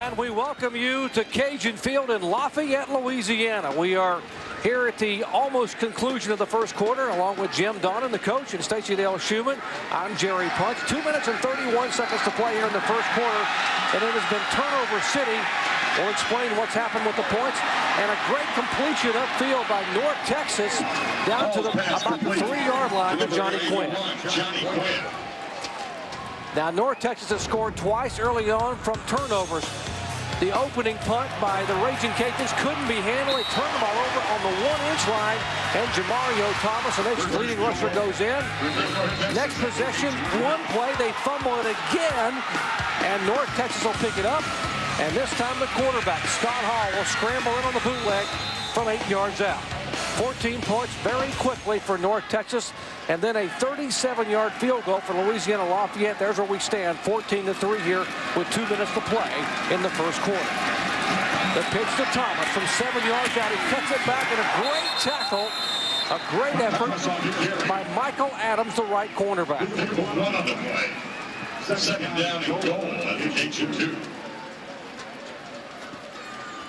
And we welcome you to Cajun Field in Lafayette, Louisiana. We are here at the almost conclusion of the first quarter, along with Jim Donnan, the coach, and Stacey Dale Schumann. I'm Jerry Punch. 2 minutes and 31 seconds to play here in the first quarter, and it has been turnover city. We'll explain what's happened with the points, and a great completion upfield by North Texas down to about the 3-yard line to Johnny Quinn. Now, North Texas has scored twice early on from turnovers. The opening punt by the Ragin Cajuns couldn't be handled. They turned the ball over on the 1-inch line, and Jamario Thomas, the nation's leading rusher, goes in. Next possession, one play, they fumble it again, and North Texas will pick it up. And this time the quarterback, Scott Hall, will scramble in on the bootleg from 8 yards out. 14 points very quickly for North Texas, and then a 37-yard field goal for Louisiana-Lafayette. There's where we stand, 14-3 here with 2 minutes to play in the first quarter. The pitch to Thomas from 7 yards out. He cuts it back, and a great tackle, a great effort by Michael Adams, the right cornerback. Second down and goal at the Cajun 2.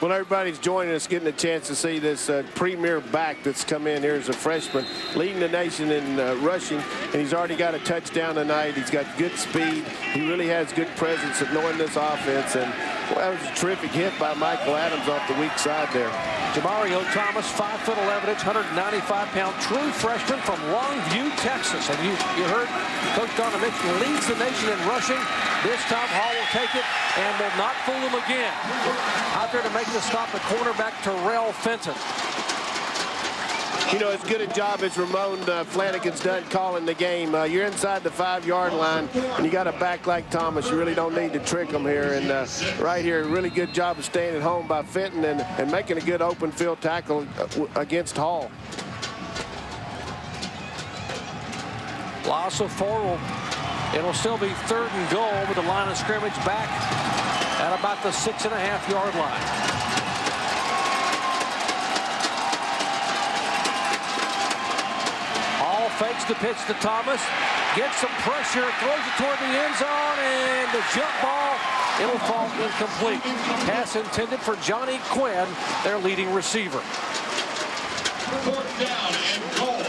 Well, everybody's joining us, getting a chance to see this premier back that's come in here as a freshman, leading the nation in rushing, and he's already got a touchdown tonight. He's got good speed. He really has good presence of knowing this offense, and well, that was a terrific hit by Michael Adams off the weak side there. Jamario Thomas, 5'11", 195-pound true freshman from Longview, Texas. And you heard Coach Donnan mention leads the nation in rushing. This time Hall will take it and will not fool him again. Out there to make the stop, the cornerback Terrell Fenton. You know, as good a job as Ramon Flanagan's done calling the game. You're inside the 5-yard line, and you got a back like Thomas. You really don't need to trick him here. And right here, really good job of staying at home by Fenton and making a good open field tackle against Hall. Loss of 4. It'll still be 3rd and goal with the line of scrimmage back at about the 6.5-yard line. Fakes the pitch to Thomas, gets some pressure, throws it toward the end zone, and the jump ball, it'll fall incomplete. Pass intended for Johnny Quinn, their leading receiver. 4th down and goal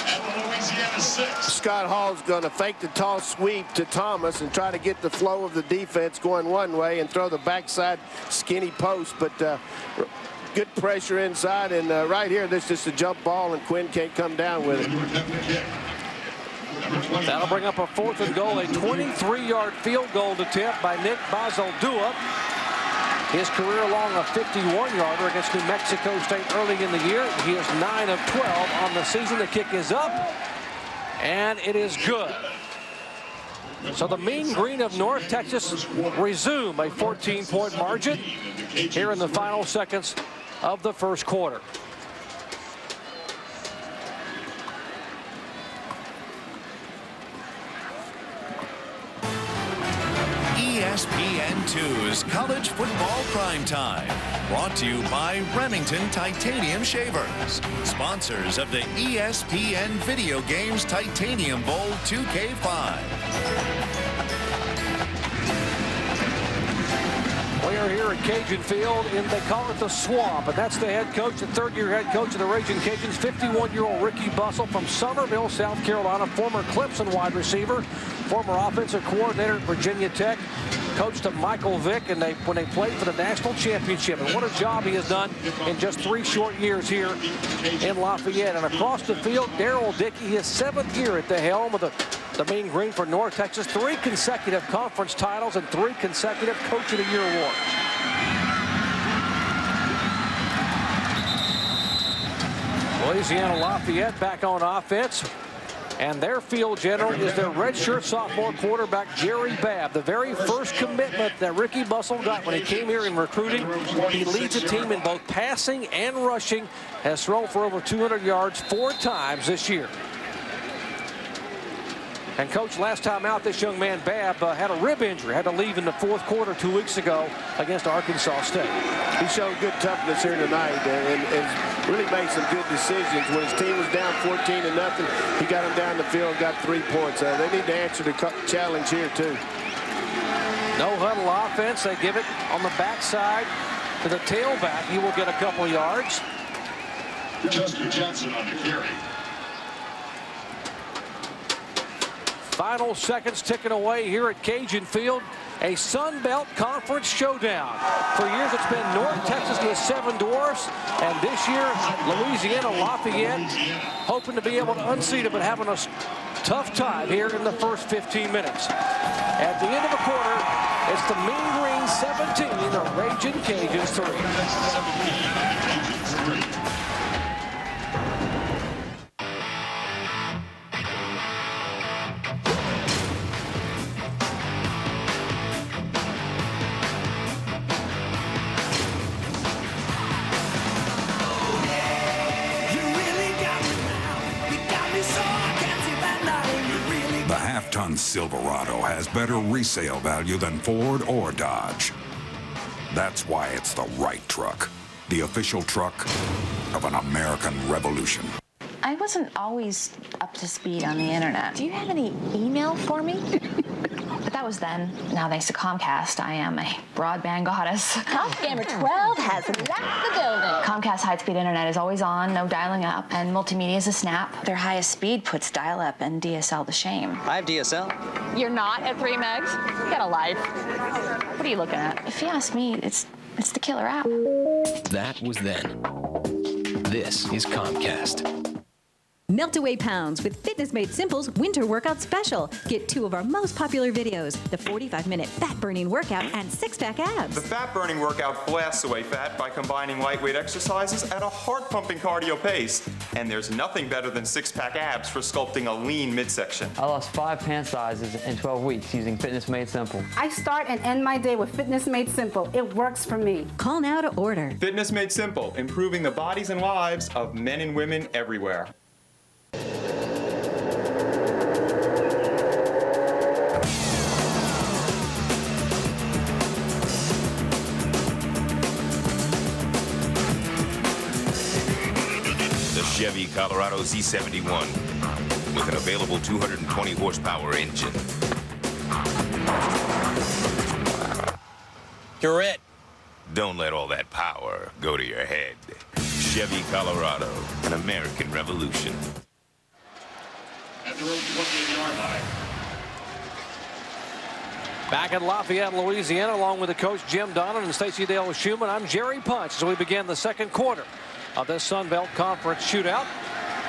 at the Louisiana 6. Scott Hall's going to fake the toss sweep to Thomas and try to get the flow of the defense going one way and throw the backside skinny post, but good pressure inside, and right here, this is just a jump ball, and Quinn can't come down with it. That'll bring up a 4th and goal, a 23-yard field goal attempt by Nick Bazaldua. His career long a 51-yarder against New Mexico State early in the year. He is 9 of 12 on the season. The kick is up, and it is good. So the Mean Green of North Texas resume a 14-point margin here in the final seconds of the first quarter. ESPN2's College Football Primetime, brought to you by Remington Titanium Shavers, sponsors of the ESPN Video Games Titanium Bowl 2K5. We are here at Cajun Field, and they call it the Swamp, and that's the head coach, the 3rd-year head coach of the Ragin Cajuns, 51-year-old Ricky Bussell from Summerville, South Carolina, former Clemson wide receiver, former offensive coordinator at Virginia Tech, coached to Michael Vick, and when they played for the national championship. And what a job he has done in just 3 short years here in Lafayette. And across the field, Darrell Dickey, his 7th year at the helm of the Mean Green for North Texas. 3 consecutive conference titles and 3 consecutive Coach of the Year awards. Louisiana-Lafayette back on offense. And their field general is their redshirt sophomore quarterback, Jerry Babb. The very first commitment that Ricky Bussell got when he came here in recruiting. He leads the team in both passing and rushing. Has thrown for over 200 yards 4 times this year. And Coach, last time out, this young man, Babb, had a rib injury, had to leave in the 4th quarter 2 weeks ago against Arkansas State. He showed good toughness here tonight and really made some good decisions. When his team was down 14-0, he got them down the field and got 3 points. They need to answer the challenge here, too. No huddle offense. They give it on the backside to the tailback. He will get a couple of yards. Chester Johnson on the carry. Final seconds ticking away here at Cajun Field. A Sun Belt Conference showdown. For years it's been North Texas and the Seven Dwarfs, and this year Louisiana-Lafayette hoping to be able to unseat it, but having a tough time here in the first 15 minutes. At the end of the quarter, it's the Mean Green 17, the Ragin Cajuns 3. The half-ton Silverado has better resale value than Ford or Dodge. That's why it's the right truck. The official truck of an American revolution. I wasn't always up to speed on the internet. Do you have any email for me? But that was then. Now, thanks to Comcast, I am a broadband goddess. Top Gamer 12 has left the building. Comcast high-speed internet is always on, no dialing up, and multimedia is a snap. Their highest speed puts dial-up and DSL to shame. I have DSL. You're not at 3 megs? You got a life. What are you looking at? If you ask me, it's the killer app. That was then. This is Comcast. Melt away pounds with Fitness Made Simple's Winter Workout Special. Get 2 of our most popular videos, the 45-minute fat-burning workout and six-pack abs. The fat-burning workout blasts away fat by combining lightweight exercises at a heart-pumping cardio pace. And there's nothing better than six-pack abs for sculpting a lean midsection. I lost 5 pant sizes in 12 weeks using Fitness Made Simple. I start and end my day with Fitness Made Simple. It works for me. Call now to order. Fitness Made Simple, improving the bodies and lives of men and women everywhere. Chevy Colorado Z71 with an available 220 horsepower engine. You're it. Don't let all that power go to your head. Chevy Colorado, an American revolution. At the road 28-yard line. Back in Lafayette, Louisiana, along with the coach Jim Donnan and Stacey Dale Schumann, I'm Jerry Punch as we begin the second quarter of this Sun Belt Conference shootout.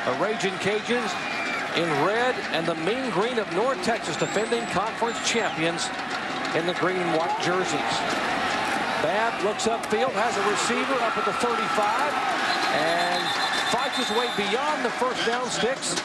The Ragin Cajuns in red and the Mean Green of North Texas, defending conference champions in the green and white jerseys. Babb looks upfield, has a receiver up at the 35, and fights his way beyond the first down sticks.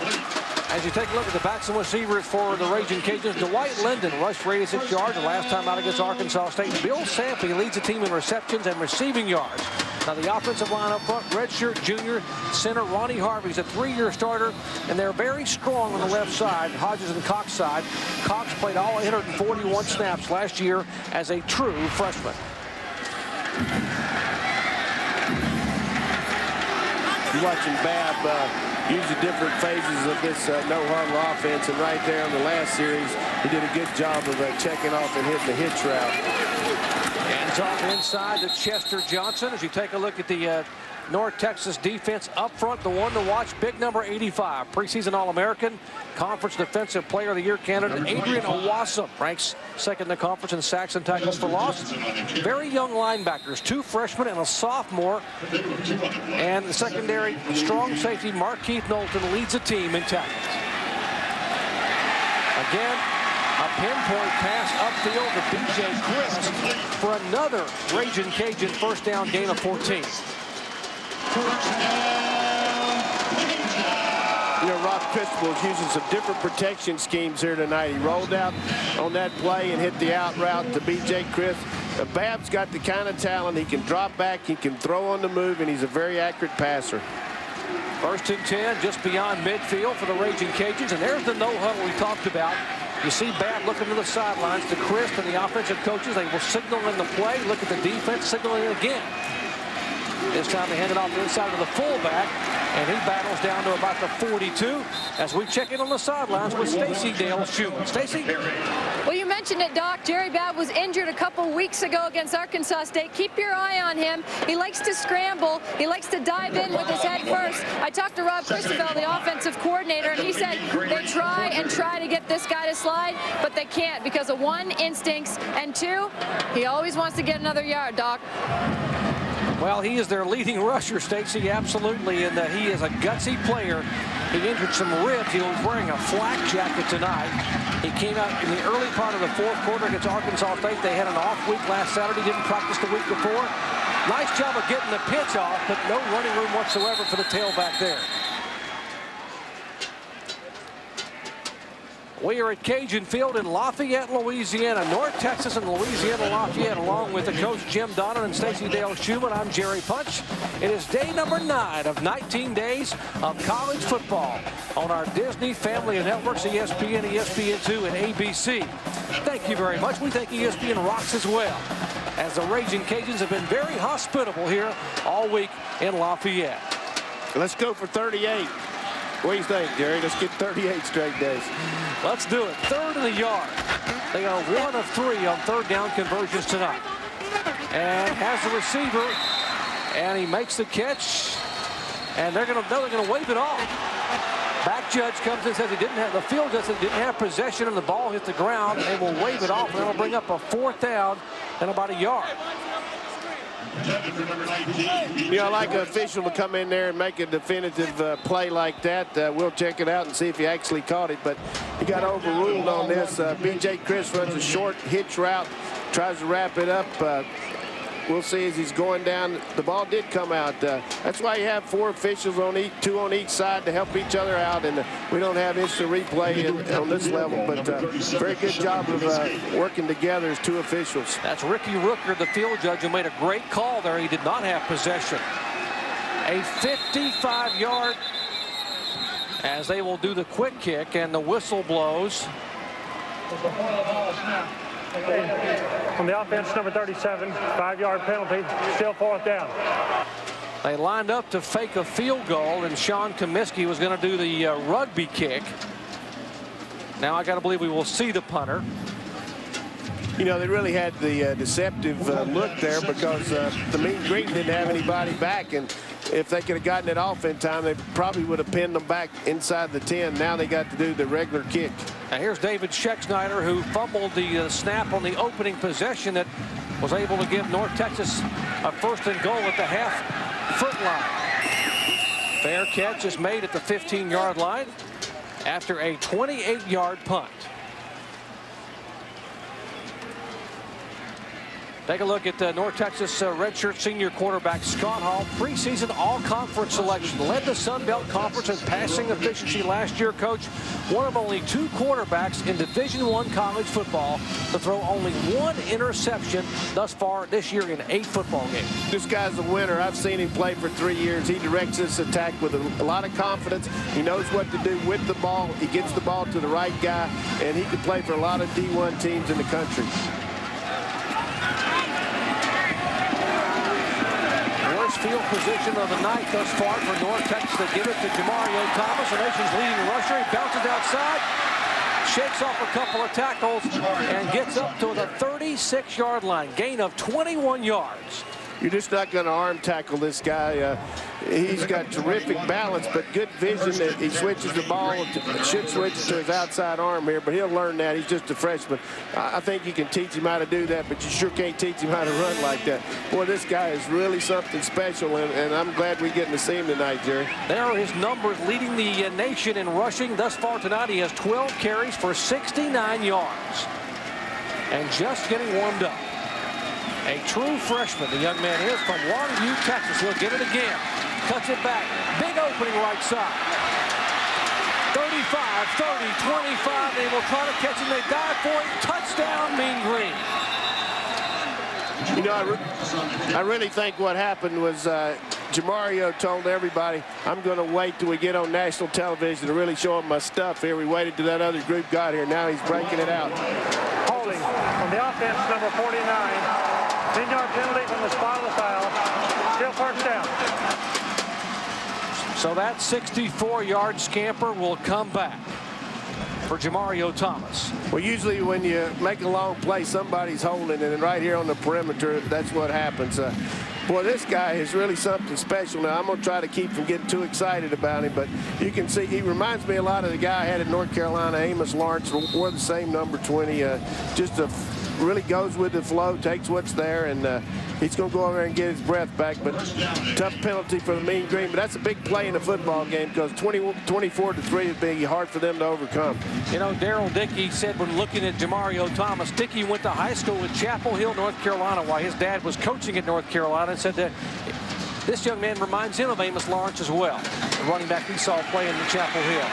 As you take a look at the backs and receivers for the Ragin Cajuns, Dwight Linden rushed for 86 yards the last time out against Arkansas State. Bill Sampley leads the team in receptions and receiving yards. Now the offensive line up front, redshirt junior center Ronnie Harvey's a 3-year starter, and they're very strong on the left side, Hodges and Cox side. Cox played all 141 snaps last year as a true freshman. You're watching Babb use the different phases of this no-huddle offense, and right there on the last series, he did a good job of checking off and hitting the hitch route. Hands off inside to Chester Johnson. As you take a look at the North Texas defense up front, the one to watch, big number 85, preseason All-American, Conference Defensive Player of the Year candidate Adrian Owasum ranks second in the conference in sacks and tackles for loss. Very young linebackers, 2 freshmen and a sophomore. And the secondary, strong safety Mark Keith Knowlton leads the team in tackles. Again, a pinpoint pass upfield to B.J. Chris for another Ragin Cajun first down gain of 14. You know, Rob Cristobal is using some different protection schemes here tonight. He rolled out on that play and hit the out route to B.J. Chris. Babb's got the kind of talent. He can drop back, he can throw on the move, and he's a very accurate passer. First and 10, just beyond midfield for the Ragin Cajuns, and there's the no-huddle we talked about. You see Babb looking to the sidelines to Chris and the offensive coaches. They will signal in the play. Look at the defense signaling again. This time they hand it off the inside of the fullback. And he battles down to about the 42 as we check in on the sidelines with Stacey Dale Schumann. Stacey? Well, you mentioned it, Doc. Jerry Babb was injured a couple weeks ago against Arkansas State. Keep your eye on him. He likes to scramble. He likes to dive in with his head first. I talked to Rob Christopher, the offensive coordinator, and he said they try to get this guy to slide, but they can't because of one, instincts, and two, he always wants to get another yard, Doc. Well, he is their leading rusher, Stacey, absolutely, and he is a gutsy player. He injured some ribs. He was wearing a flak jacket tonight. He came out in the early part of the fourth quarter against Arkansas State. They had an off week last Saturday, didn't practice the week before. Nice job of getting the pitch off, but no running room whatsoever for the tailback there. We are at Cajun Field in Lafayette, Louisiana. North Texas and Louisiana-Lafayette, along with the coach Jim Donnan and Stacey Dale Schumann. I'm Jerry Punch. It is day number 9 of 19 days of college football on our Disney family of networks, ESPN, ESPN2, and ABC. Thank you very much. We think ESPN rocks as well, as the Ragin Cajuns have been very hospitable here all week in Lafayette. Let's go for 38. What do you think, Jerry? Let's get 38 straight days. Let's do it. 3rd in the yard. They are 1 of 3 on 3rd down conversions tonight. And has the receiver, and he makes the catch. And they're going to wave it off. Back judge comes in and says he didn't have, the field judge said he didn't have possession, and the ball hit the ground. And they will wave it off, and it'll bring up a 4th down and about a yard. You know, I like an official to come in there and make a definitive play like that. We'll check it out and see if he actually caught it, but he got overruled on this. B.J. Chris runs a short hitch route, tries to wrap it up. We'll see as he's going down. The ball did come out. That's why you have 4 officials on each, 2 on each side to help each other out, and we don't have instant replay on this level, but very good job of working together as 2 officials. That's Ricky Rooker, the field judge, who made a great call there. He did not have possession. A 55-yard as they will do the quick kick, and the whistle blows. On the offense, number 37, 5-yard penalty, still 4th down. They lined up to fake a field goal, and Sean Comiskey was going to do the rugby kick. Now I got to believe we will see the punter. You know, they really had the deceptive look there because the Mean Green didn't have anybody back, and if they could have gotten it off in time, they probably would have pinned them back inside the 10. Now they got to do the regular kick. Now here's David Schexnayder, who fumbled the snap on the opening possession that was able to give North Texas a 1st and goal at the half-foot line. Fair catch is made at the 15-yard line after a 28-yard punt. Take a look at North Texas redshirt senior quarterback Scott Hall, preseason all-conference selection. Led the Sun Belt Conference in passing efficiency last year, Coach. One of only 2 quarterbacks in Division I college football to throw only 1 interception thus far this year in 8 football games. This guy's a winner. I've seen him play for 3 years. He directs this attack with a lot of confidence. He knows what to do with the ball. He gets the ball to the right guy, and he can play for a lot of D1 teams in the country. Field position of the night thus far for North Texas. They give it to Jamario Thomas, the nation's leading rusher. He bounces outside, shakes off a couple of tackles, and gets up to the 36-yard line. Gain of 21 yards. You're just not going to arm tackle this guy. He's got terrific balance, but good vision. He switches the ball, should switch to his outside arm here, but he'll learn that. He's just a freshman. I think you can teach him how to do that, but you sure can't teach him how to run like that. Boy, this guy is really something special, and I'm glad we're getting to see him tonight, Jerry. There are his numbers leading the nation in rushing. Thus far tonight, he has 12 carries for 69 yards. And just getting warmed up. A true freshman, the young man is from Longview, Texas. He'll get it again. Cuts it back. Big opening right side. 35, 30, 25. They will try to catch him. They dive for it. Touchdown, Mean Green. You know, I really think what happened was Jamario told everybody, I'm going to wait till we get on national television to really show him my stuff here. We waited till that other group got here. Now he's breaking it out. Holding on the offense, number 49. 10-yard penalty from the spot of the foul. Still 1st down. So that 64-yard scamper will come back for Jamario Thomas. Well, usually when you make a long play, somebody's holding it, and right here on the perimeter, that's what happens. Boy, this guy is really something special. Now, I'm going to try to keep from getting too excited about him, but you can see he reminds me a lot of the guy I had at North Carolina, Amos Lawrence, wore the same number 20. Really goes with the flow, takes what's there, and he's going to go over there and get his breath back. But tough penalty for the Mean Green. But that's a big play in a football game because 24-3 would be hard for them to overcome. You know, Daryl Dickey said when looking at Jamario Thomas, Dickey went to high school at Chapel Hill, North Carolina, while his dad was coaching at North Carolina, and said that this young man reminds him of Amos Lawrence as well, the running back he saw playing in Chapel Hill.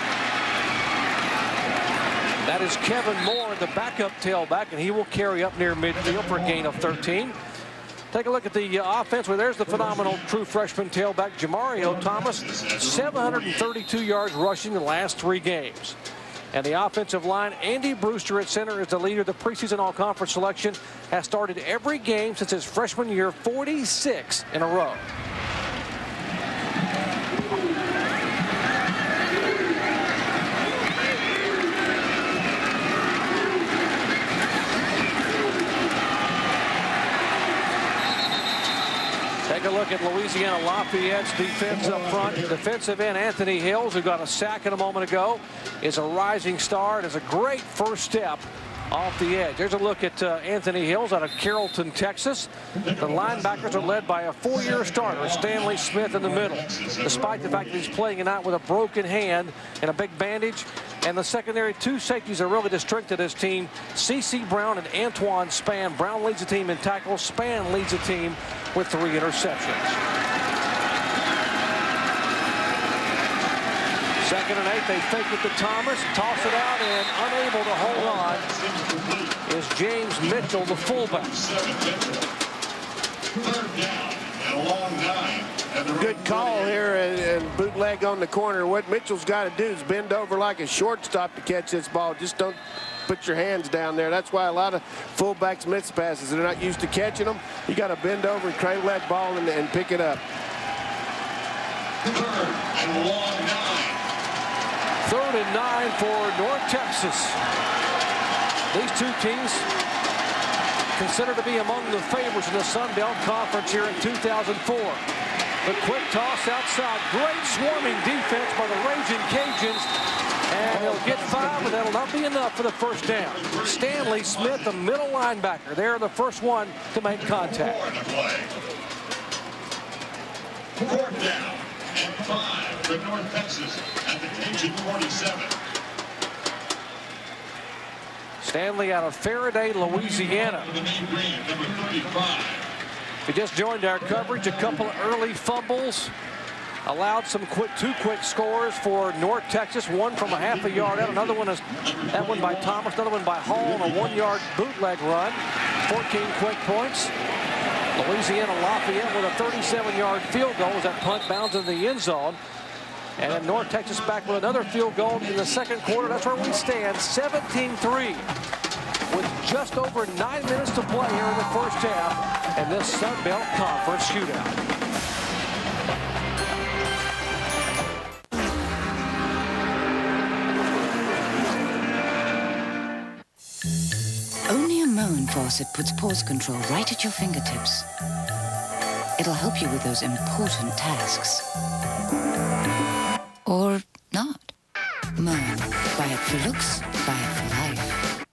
That is Kevin Moore, the backup tailback, and he will carry up near midfield for a gain of 13. Take a look at the offense where there's the phenomenal true freshman tailback, Jamario Thomas, 732 yards rushing in the last 3 games. And the offensive line, Andy Brewster at center is the leader. The preseason all-conference selection has started every game since his freshman year, 46 in a row. Take a look at Louisiana-Lafayette's defense up front. Defensive end Anthony Hills, who got a sack in a moment ago, is a rising star and is a great first step off the edge. There's a look at Anthony Hills out of Carrollton, Texas. The linebackers are led by a 4-year starter, Stanley Smith, in the middle. Despite the fact that he's playing it out with a broken hand and a big bandage. And the secondary 2 safeties are really the strength of this team. C.C. Brown and Antoine Spann. Brown leads the team in tackles. Spann leads the team with 3 interceptions. 2nd and 8, they fake it to Thomas, toss it out, and unable to hold on is James Mitchell, the fullback. Good call here and bootleg on the corner. What Mitchell's got to do is bend over like a shortstop to catch this ball. Just don't put your hands down there. That's why a lot of fullbacks miss passes. They're not used to catching them. You got to bend over and cradle that ball and pick it up. 3rd and long 9. 3rd and 9 for North Texas. These 2 teams considered to be among the favorites in the Sun Belt Conference here in 2004. The quick toss outside. Great swarming defense by the Ragin Cajuns. And they'll get 5, but that'll not be enough for the first down. Stanley Smith, the middle linebacker. They're the first one to make contact. 4th down and 5 for North Texas at the Cajun 47. Stanley out of Faraday, Louisiana. If you just joined our coverage, a couple of early fumbles allowed some 2 quick scores for North Texas. One from a half a yard out. Another one is that one by Thomas. Another one by Hall on a 1-yard bootleg run. 14 quick points. Louisiana-Lafayette with a 37-yard field goal as that punt bounds in the end zone. And then North Texas back with another field goal in the 2nd quarter. That's where we stand, 17-3, with just over 9 minutes to play here in the first half in this Sun Belt Conference shootout. Only a Moen faucet puts pause control right at your fingertips. It'll help you with those important tasks. Or not. Moen. Buy it for looks, buy it for life.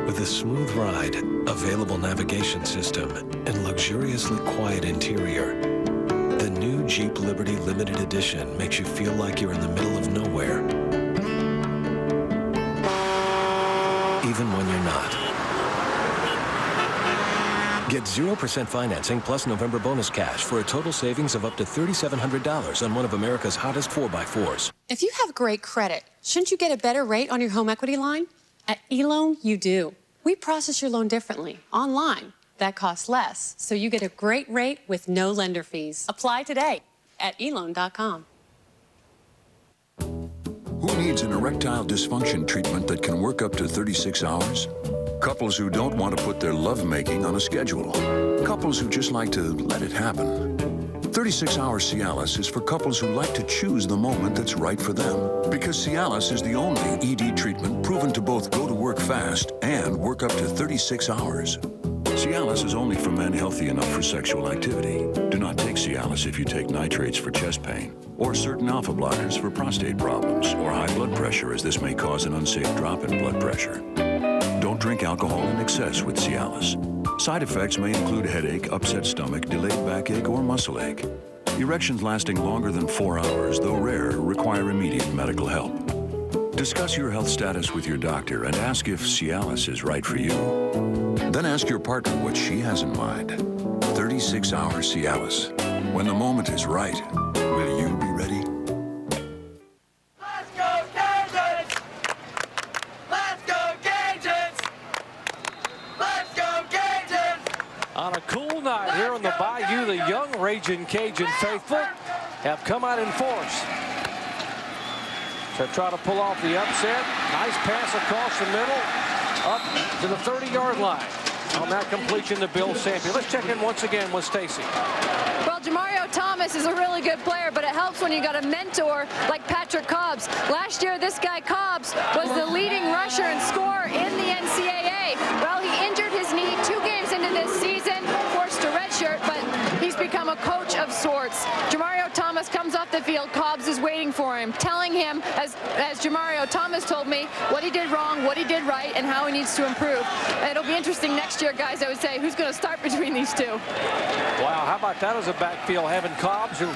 With a smooth ride, available navigation system, and luxuriously quiet interior, the new Jeep Liberty Limited Edition makes you feel like you're in the middle of nowhere. Even when you're not. Get 0% financing plus November bonus cash for a total savings of up to $3,700 on one of America's hottest 4x4s. If you have great credit, shouldn't you get a better rate on your home equity line? At eLoan, you do. We process your loan differently, online. That costs less, so you get a great rate with no lender fees. Apply today at eLoan.com. Who needs an erectile dysfunction treatment that can work up to 36 hours? Couples who don't want to put their lovemaking on a schedule. Couples who just like to let it happen. 36-hour Cialis is for couples who like to choose the moment that's right for them. Because Cialis is the only ED treatment proven to both go to work fast and work up to 36 hours. Cialis is only for men healthy enough for sexual activity. Do not take Cialis if you take nitrates for chest pain, or certain alpha blockers for prostate problems, or high blood pressure, as this may cause an unsafe drop in blood pressure. Don't drink alcohol in excess with Cialis. Side effects may include headache, upset stomach, delayed backache, or muscle ache. Erections lasting longer than 4 hours, though rare, require immediate medical help. Discuss your health status with your doctor and ask if Cialis is right for you. Then ask your partner what she has in mind. 36-hour Cialis. When the moment is right, will you be ready? Let's go Cajuns! Let's go Cajuns! Let's go Cajuns! On a cool night here on the Bayou, the young Ragin Cajun faithful have come out in force to try to pull off the upset. Nice pass across the middle, up to the 30-yard line. On that completion to Bill Sampe. Let's check in once again with Stacy. Well, Jamario Thomas is a really good player, but it helps when you got a mentor like Patrick Cobbs. Last year, this guy Cobbs was the leading rusher and scorer in the NCAA. Well, he injured his knee 2 games into this season, forced to redshirt, but he's become a coach of sorts. Jamario Thomas comes off the field. Cobbs is waiting for him, telling him, as Jamario Thomas told me, what he did wrong, what he did right, and how he needs to improve. It'll be interesting next year, guys, I would say, who's going to start between these two. Wow, how about that as a backfield, having Cobbs, who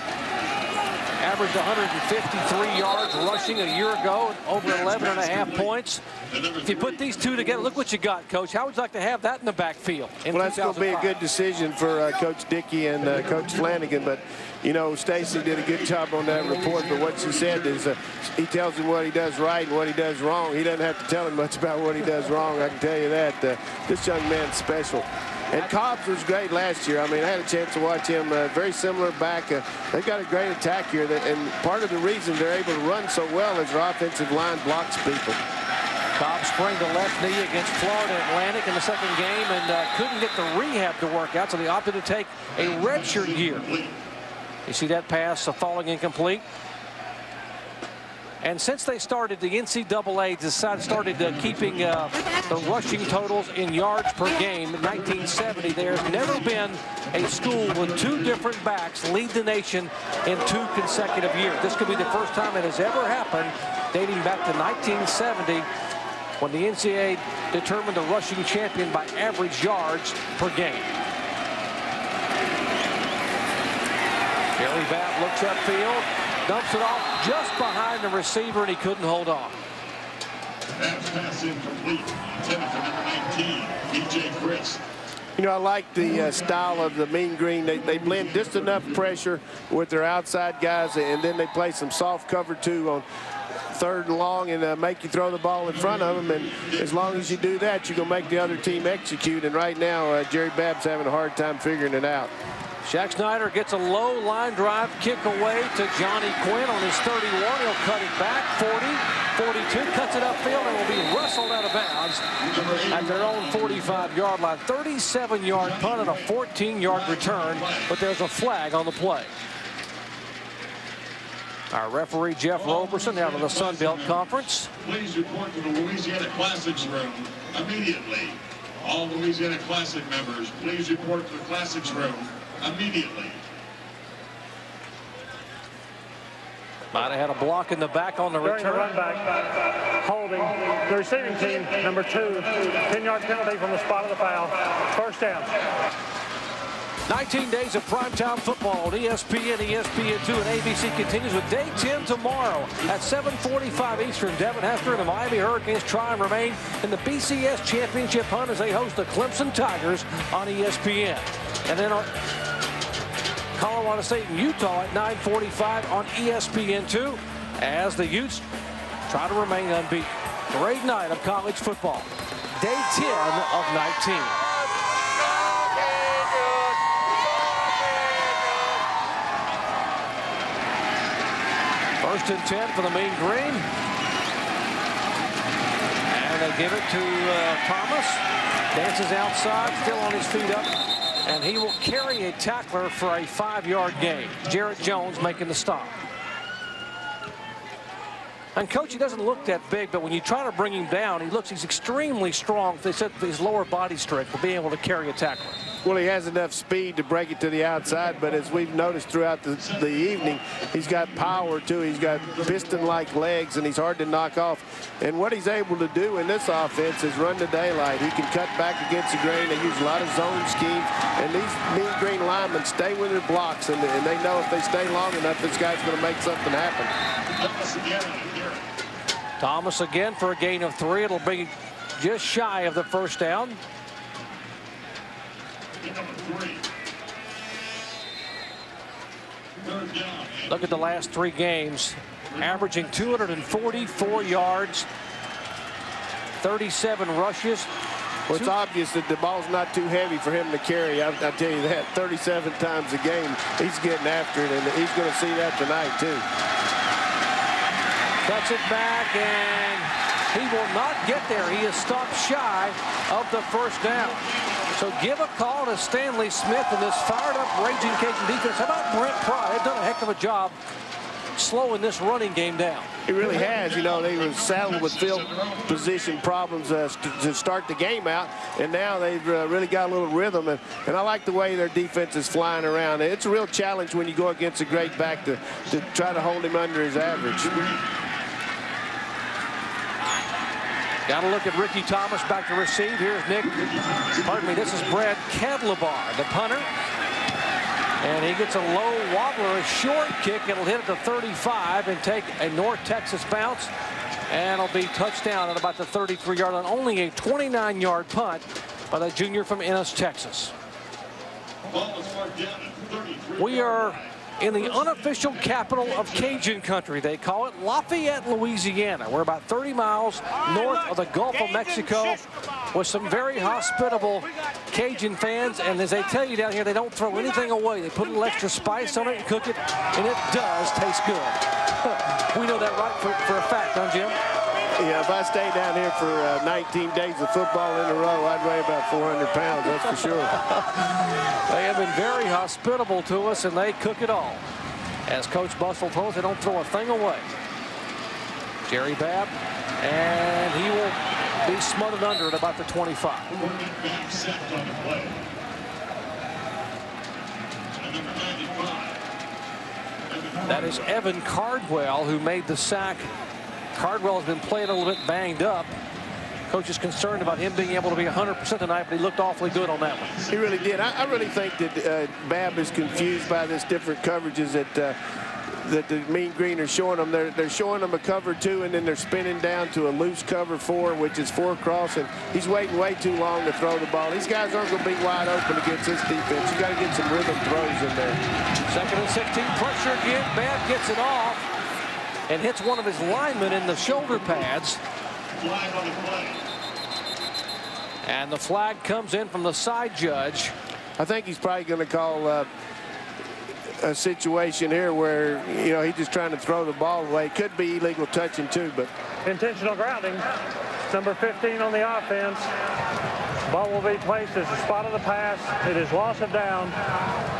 averaged 153 yards rushing a year ago, over 11.5 points. If you put these two together, look what you got, Coach. How would you like to have that in the backfield? Well, that's going to be a good decision for Coach Dickey and Coach Flanagan. But, you know, Stacy did a good job on that report. But what she said is he tells him what he does right and what he does wrong. He doesn't have to tell him much about what he does wrong. I can tell you that. This young man's special. And Cobbs was great last year. I mean, I had a chance to watch him. Very similar back. They've got a great attack here. And part of the reason they're able to run so well is their offensive line blocks people. Cobbs sprained the left knee against Florida Atlantic in the second game and couldn't get the rehab to work out, so they opted to take a redshirt year. You see that pass falling incomplete. And since they started, the NCAA started keeping the rushing totals in yards per game. In 1970, there's never been a school with 2 different backs lead the nation in 2 consecutive years. This could be the first time it has ever happened, dating back to 1970, when the NCAA determined the rushing champion by average yards per game. Jerry Babb looks upfield, dumps it off just behind the receiver, and he couldn't hold on. Pass incomplete. Intended for number 19, B.J. Chris. You know, I like the style of the Mean Green. They blend just enough pressure with their outside guys, and then they play some soft cover too on 3rd and long and make you throw the ball in front of them. And as long as you do that, you're going to make the other team execute. And right now, Jerry Babb's having a hard time figuring it out. Shaq Snyder gets a low line drive kick away to Johnny Quinn on his 31. He'll cut it back, 40, 42, cuts it upfield, and will be wrestled out of bounds at their own 45-yard line. 37-yard punt and a 14-yard return, but there's a flag on the play. Our referee, Jeff Roberson, out of the Sun Belt Conference. Please report to the Louisiana Classics room immediately. All Louisiana Classic members, please report to the Classics room immediately. Might have had a block in the back on the return. Run back, holding the receiving team, number 2, 10-yard penalty from the spot of the foul. First down. 19 days of primetime football on ESPN, ESPN2, and ABC continues with day 10 tomorrow at 7:45 Eastern. Devin Hester and the Miami Hurricanes try and remain in the BCS championship hunt as they host the Clemson Tigers on ESPN. And then Colorado State and Utah at 9:45 on ESPN2 as the Utes try to remain unbeaten. Great night of college football. Day 10 of 19. First and 10 for the Mean Green. And And they give it to Thomas. Dances outside, still on his feet up. And he will carry a tackler for a 5-yard gain. Jarrett Jones making the stop. And Coach, he doesn't look that big, but when you try to bring him down, he's extremely strong. They said his lower body strength for being able to carry a tackler. Well, he has enough speed to break it to the outside, but as we've noticed throughout the evening, he's got power too. He's got piston-like legs, and he's hard to knock off. And what he's able to do in this offense is run the daylight. He can cut back against the grain. They use a lot of zone schemes, and these mean green linemen stay with their blocks, and they know if they stay long enough, this guy's going to make something happen. Thomas again for a gain of 3. It'll be just shy of the first down. Look at the last 3 games, averaging 244 yards, 37 rushes. Well, it's obvious that the ball's not too heavy for him to carry. I'll tell you that. 37 times a game, he's getting after it, and he's going to see that tonight, too. Cuts it back, and he will not get there. He is stopped shy of the first down. So give a call to Stanley Smith and this fired-up Ragin Cajun defense. How about Brent Pry? They've done a heck of a job slowing this running game down. He really has. You know, they were saddled with field position problems to start the game out, and now they've really got a little rhythm. And I like the way their defense is flying around. It's a real challenge when you go against a great back to try to hold him under his average. Got to look at Ricky Thomas back to receive. Here's Nick. Pardon me, this is Brad Cadlabar, the punter. And he gets a low wobbler, a short kick. It'll hit at the 35 and take a North Texas bounce. And it'll be touchdown at about the 33-yard line. Only a 29-yard punt by the junior from Ennis, Texas. We are in the unofficial capital of Cajun country. They call it Lafayette, Louisiana. We're about 30 miles north of the Gulf of Mexico with some very hospitable Cajun fans. And as they tell you down here, they don't throw anything away. They put a little extra spice on it and cook it, and it does taste good. We know that right for a fact, don't Jim? Yeah, if I stayed down here for 19 days of football in a row, I'd weigh about 400 pounds, that's for sure. They have been very hospitable to us, and they cook it all. As Coach Bustle told us, they don't throw a thing away. Jerry Babb, and he will be smothered under at about the 25. That is Evan Cardwell who made the sack. Cardwell has been playing a little bit banged up. Coach is concerned about him being able to be 100% tonight, but he looked awfully good on that one. He really did. I really think that Babb is confused by this different coverages that the Mean Green are showing them. They're showing them a cover 2, and then they're spinning down to a loose cover 4, which is 4 cross, and he's waiting way too long to throw the ball. These guys aren't going to be wide open against this defense. You got to get some rhythm throws in there. 2nd and 16, pressure again. Babb gets it off and hits one of his linemen in the shoulder pads. And the flag comes in from the side judge. I think he's probably going to call a situation here where, you know, he's just trying to throw the ball away. It could be illegal touching too, but intentional grounding. Number 15 on the offense. Ball will be placed as the spot of the pass. It is loss of down.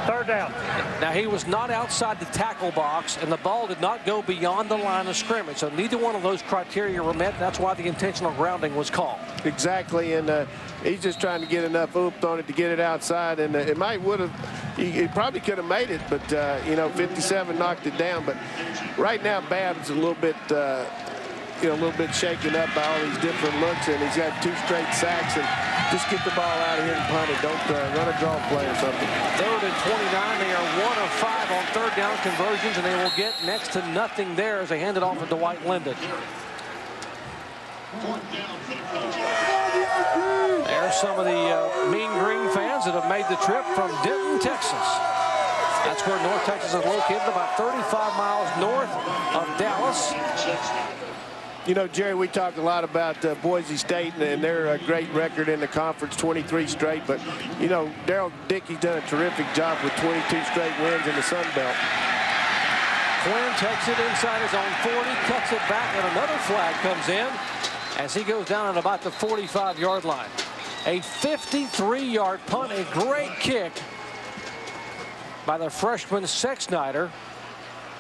3rd down. Now, he was not outside the tackle box, and the ball did not go beyond the line of scrimmage. So neither one of those criteria were met. That's why the intentional grounding was called. Exactly, and he's just trying to get enough oomph on it to get it outside, and it he probably could have made it, but you know, 57 knocked it down. But right now, Babb's a little bit shaken up by all these different looks, and he's got 2 straight sacks. And just get the ball out of here and punt it. Don't run a draw play or something. 3rd and 29. They are 1 of 5 on 3rd down conversions, and they will get next to nothing there as they hand it off to Dwight Linden. There's some of the Mean Green fans that have made the trip from Denton, Texas. That's where North Texas is located, about 35 miles north of Dallas. You know, Jerry, we talk a lot about Boise State and their great record in the conference, 23 straight. But, you know, Daryl Dickey's done a terrific job with 22 straight wins in the Sun Belt. Quinn takes it inside his own 40, cuts it back, and another flag comes in. as he goes down at about the 45-yard line. A 53-yard punt, a great kick by the freshman Sexsnyder,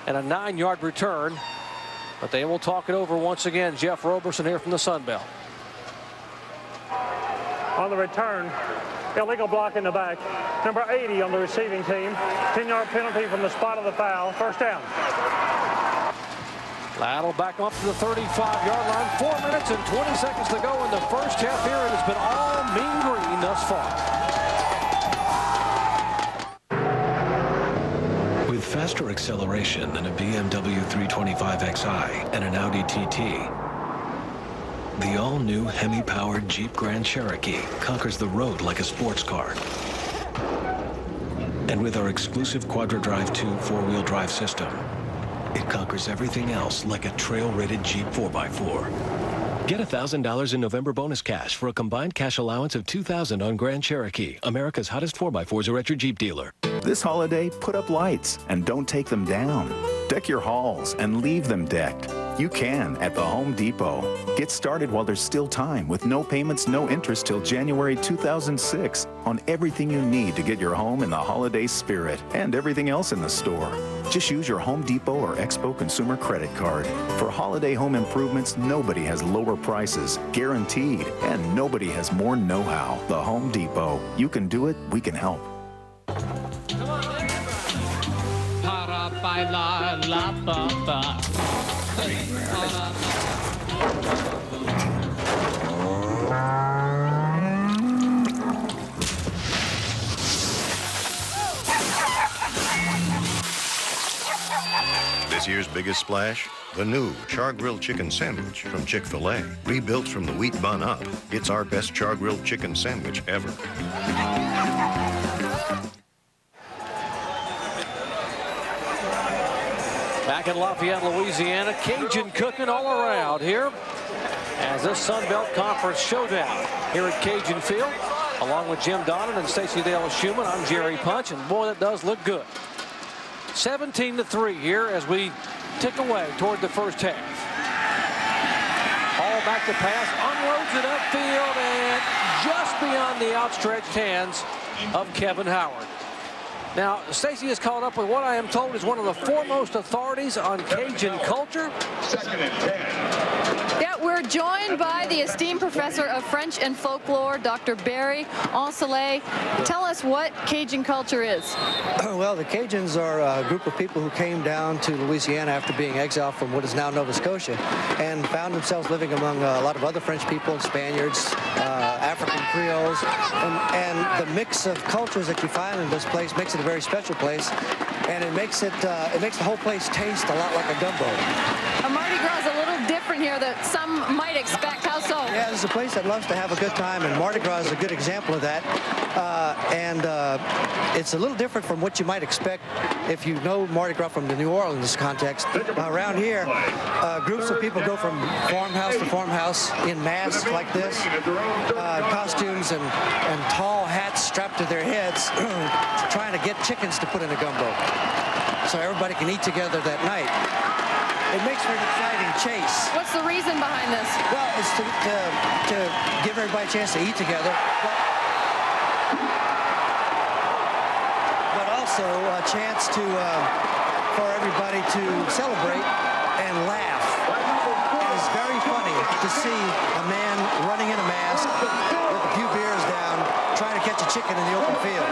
and a 9-yard return. But they will talk it over once again. Jeff Roberson here from the Sun Belt. On the return, illegal block in the back. Number 80 on the receiving team. 10-yard penalty from the spot of the foul. First down. That'll back up to the 35-yard line. 4 minutes and 20 seconds to go in the first half here. It has been all mean green thus far. With faster acceleration than a BMW 325xi and an Audi TT, the all-new Hemi-powered Jeep Grand Cherokee conquers the road like a sports car. And with our exclusive Quadra-Drive 2 4-wheel drive system, it conquers everything else like a trail-rated Jeep 4x4. Get $1,000 in November bonus cash for a combined cash allowance of $2,000 on Grand Cherokee. America's hottest 4x4s are at your Jeep dealer. This holiday, put up lights and don't take them down. Deck your halls and leave them decked. You can at the Home Depot. Get started while there's still time with no payments, no interest till January 2006 on everything you need to get your home in the holiday spirit and everything else in the store. Just use your Home Depot or Expo Consumer Credit Card. For holiday home improvements, nobody has lower prices, guaranteed, and nobody has more know-how. The Home Depot. You can do it, we can help. This year's biggest splash? The new char-grilled chicken sandwich from Chick-fil-A. Rebuilt from the wheat bun up, it's our best char-grilled chicken sandwich ever. Back in Lafayette, Louisiana, Cajun cooking all around here as this Sun Belt Conference showdown here at Cajun Field. Along with Jim Donnan and Stacey Dale Schumann, I'm Jerry Punch, and boy, that does look good. 17-3 here as we tick away toward the first half. All back to pass, unloads it upfield, and just beyond the outstretched hands of Kevin Howard. Now, Stacey is caught up with what I am told is one of the foremost authorities on Cajun culture. Second and 10. Yeah, we're joined by the esteemed professor of French and folklore, Dr. Barry Ancelet. Tell us what Cajun culture is. Well, the Cajuns are a group of people who came down to Louisiana after being exiled from what is now Nova Scotia and found themselves living among a lot of other French people, Spaniards, African Creoles, and the mix of cultures that you find in this place makes it a very special place, and it makes the whole place taste a lot like a gumbo. Mardi Gras is a little different here that some might expect. How so? Yeah, this is a place that loves to have a good time, and Mardi Gras is a good example of that. It's a little different from what you might expect if you know Mardi Gras from the New Orleans context. Around here, groups of people go from farmhouse to farmhouse in masks like this, costumes and tall hats strapped to their heads, trying to get chickens to put in a gumbo so everybody can eat together that night. It makes for an exciting chase. What's the reason behind this? Well, it's to give everybody a chance to eat together, but also a chance for everybody to celebrate and laugh. It is very funny to see a man running in a mask with a few beers down, trying to catch a chicken in the open field.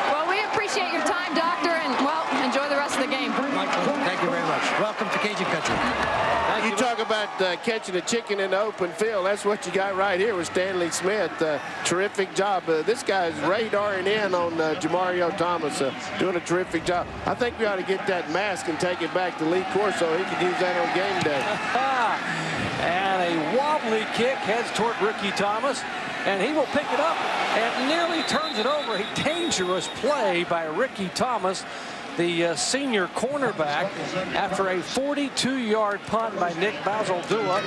Well, we appreciate your time, Doctor, and, well, enjoy the rest of the game. Thank you very much. Welcome to Cajun Country. You talk about catching a chicken in the open field. That's what you got right here with Stanley Smith. Terrific job. This guy's radaring in on Jamario Thomas, doing a terrific job. I think we ought to get that mask and take it back to Lee Corso. He could use that on game day. And a wobbly kick heads toward Ricky Thomas, and he will pick it up and nearly turns it over. A dangerous play by Ricky Thomas, the senior cornerback, after a 42-yard punt by Nick Bazaldua.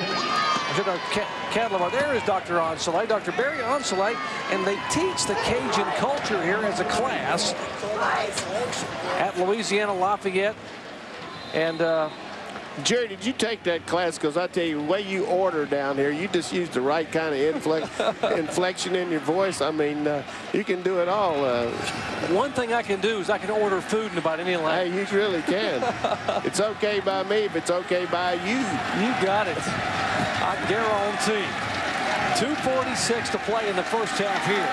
There is Dr. Ancelet, Dr. Barry Ancelet, and they teach the Cajun culture here as a class at Louisiana-Lafayette. And Jerry, did you take that class? Because I tell you, the way you order down here, you just use the right kind of inflection in your voice. I mean, you can do it all. One thing I can do is I can order food in about any language. Hey, you really can. It's okay by me if it's okay by you. You got it. I guarantee. 2:46 to play in the first half here.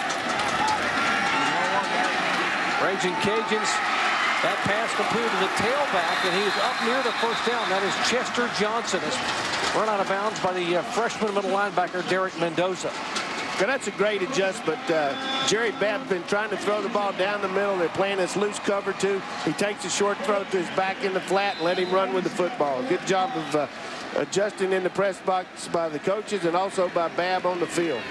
Ragin Cajuns, that pass completed to the tailback, and he is up near the first down. That is Chester Johnson. It's run out of bounds by the freshman middle linebacker, Derek Mendoza. Now, that's a great adjustment. Jerry Babb's been trying to throw the ball down the middle. They're playing this loose cover, too. He takes a short throw to his back in the flat and let him run with the football. Good job of adjusting in the press box by the coaches and also by Babb on the field.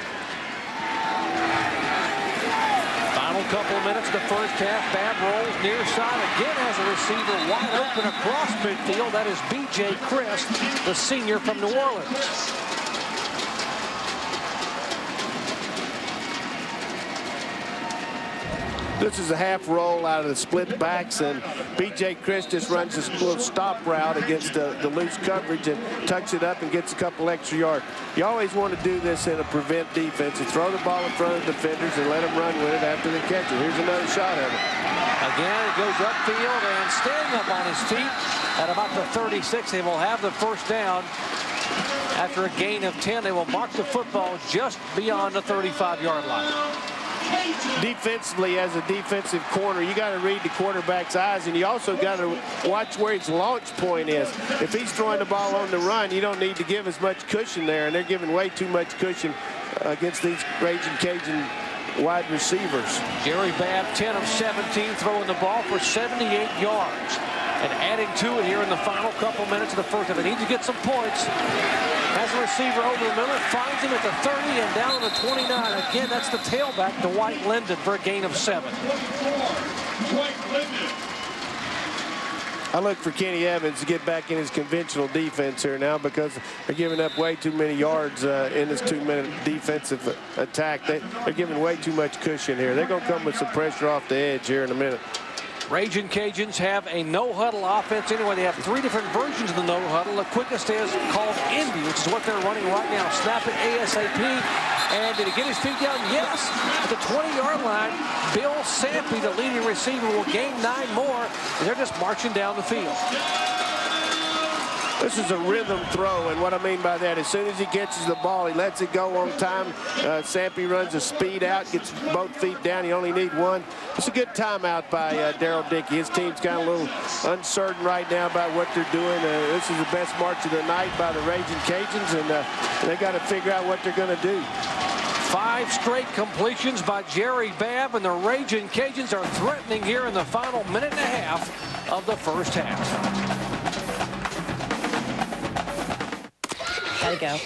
Final couple of minutes of the first half. Babb rolls near side again as a receiver wide open across midfield. That is B.J. Christ, the senior from New Orleans. This is a half roll out of the split backs, and B.J. Chris just runs this little stop route against the loose coverage and tucks it up and gets a couple extra yards. You always want to do this in a prevent defense. You throw the ball in front of the defenders and let them run with it after they catch it. Here's another shot at it. Again, it goes upfield and standing up on his feet at about the 36. They will have the first down. After a gain of 10, they will mark the football just beyond the 35-yard line. Defensively, as a defensive corner, you got to read the quarterback's eyes, and you also got to watch where his launch point is. If he's throwing the ball on the run, you don't need to give as much cushion there, and they're giving way too much cushion against these Ragin Cajun wide receivers. Jerry Babb, 10 of 17, throwing the ball for 78 yards. And adding to it here in the final couple minutes of the first half. They need to get some points. Has a receiver over the middle, finds him at the 30 and down to the 29. Again, that's the tailback, Dwight Linden, for a gain of 7. I look for Kenny Evans to get back in his conventional defense here now because they're giving up way too many yards in this 2-minute defensive attack. They're giving way too much cushion here. They're going to come with some pressure off the edge here in a minute. Ragin Cajuns have a no-huddle offense anyway. They have 3 different versions of the no-huddle. The quickest is called Indy, which is what they're running right now. Snap it ASAP. And did he get his feet down? Yes. At the 20-yard line, Bill Sampy, the leading receiver, will gain 9 more. And they're just marching down the field. This is a rhythm throw, and what I mean by that, as soon as he catches the ball, he lets it go on time. Sampy runs a speed out, gets both feet down. He only needs one. It's a good timeout by Daryl Dickey. His team's kind of a little uncertain right now about what they're doing. This is the best march of the night by the Ragin Cajuns, and they got to figure out what they're going to do. 5 straight completions by Jerry Babb, and the Ragin Cajuns are threatening here in the final minute and a half of the first half. Gotta go.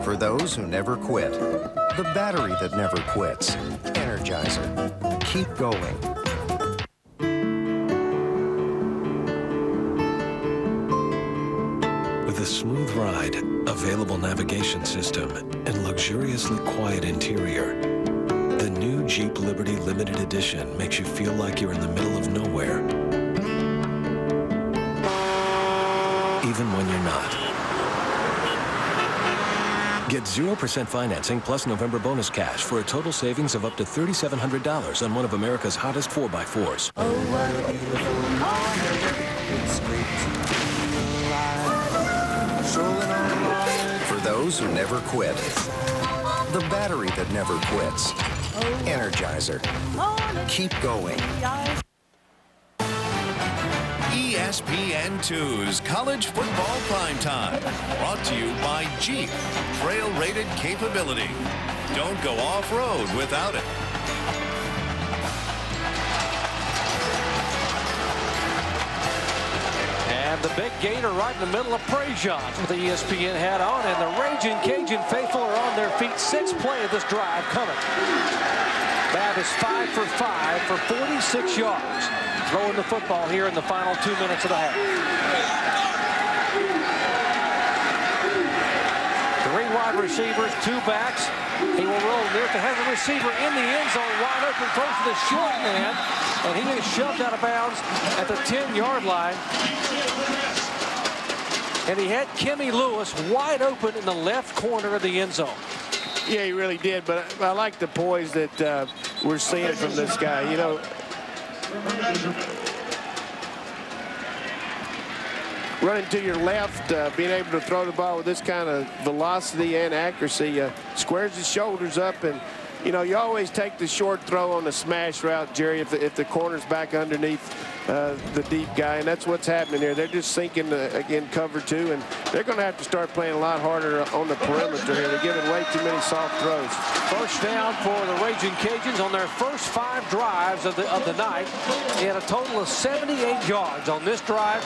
For those who never quit, the battery that never quits. Energizer. Keep going. With a smooth ride, available navigation system, and luxuriously quiet interior, the new Jeep Liberty Limited Edition makes you feel like you're in the middle of nowhere, even when you're not. Get 0% financing plus November bonus cash for a total savings of up to $3,700 on one of America's hottest 4x4s. Oh, what a beautiful morning. It's great to be alive. For those who never quit, the battery that never quits. Energizer. Keep going. ESPN2's College Football Primetime. Brought to you by Jeep. Trail-rated capability. Don't go off-road without it. And the big gator right in the middle of Prejean with the ESPN hat on, and the Ragin Cajun faithful are on their feet. 6 play of this drive coming. Babb is 5 for 5 for 46 yards. Throwing the football here in the final 2 minutes of the half. 3 wide 5 receivers, 2 backs. He will roll near to has a receiver in the end zone, wide open, throws to the short man, and he is shoved out of bounds at the 10-yard line. And he had Kimmy Lewis wide open in the left corner of the end zone. Yeah, he really did, but I like the poise that we're seeing from this guy. You know, running to your left, being able to throw the ball with this kind of velocity and accuracy, squares his shoulders up, and you know, you always take the short throw on the smash route, Jerry, if the corner's back underneath the deep guy, and that's what's happening here. They're just sinking, again, cover 2, and they're going to have to start playing a lot harder on the perimeter here. They're giving way too many soft throws. First down for the Ragin' Cajuns on their first 5 drives of the night. They had a total of 78 yards on this drive.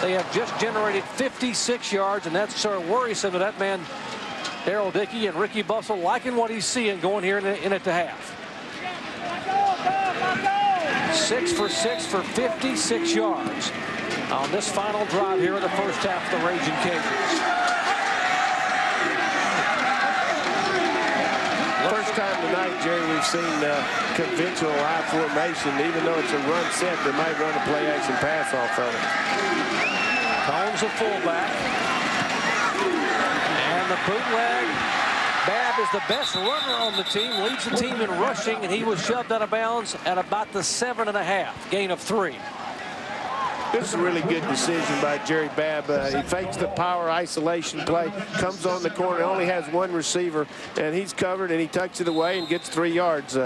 They have just generated 56 yards, and that's sort of worrisome to that man, Darrell Dickey, and Ricky Bustle liking what he's seeing going here in at the half. 6 for 6 for 56 yards on this final drive here in the first half of the Ragin' Cajuns. First time tonight, Jerry, we've seen conventional I formation. Even though it's a run set, they might run a play-action pass off of it. Cohn's a fullback. And the bootleg. Babb is the best runner on the team, leads the team in rushing, and he was shoved out of bounds at about the 7.5, gain of 3. This is a really good decision by Jerry Babb. He fakes the power isolation play, comes on the corner, only has 1 receiver, and he's covered, and he tucks it away and gets 3 yards.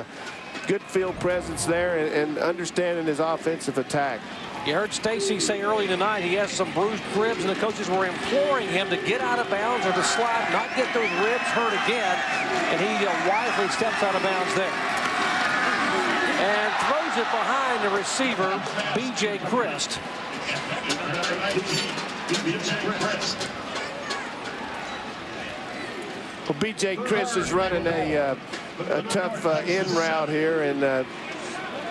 Good field presence there and understanding his offensive attack. You heard Stacy say early tonight he has some bruised ribs, and the coaches were imploring him to get out of bounds or to slide, not get those ribs hurt again, and he wisely steps out of bounds there. And throws it behind the receiver, B.J. Christ. Well, B.J. Christ is running a tough in route here, and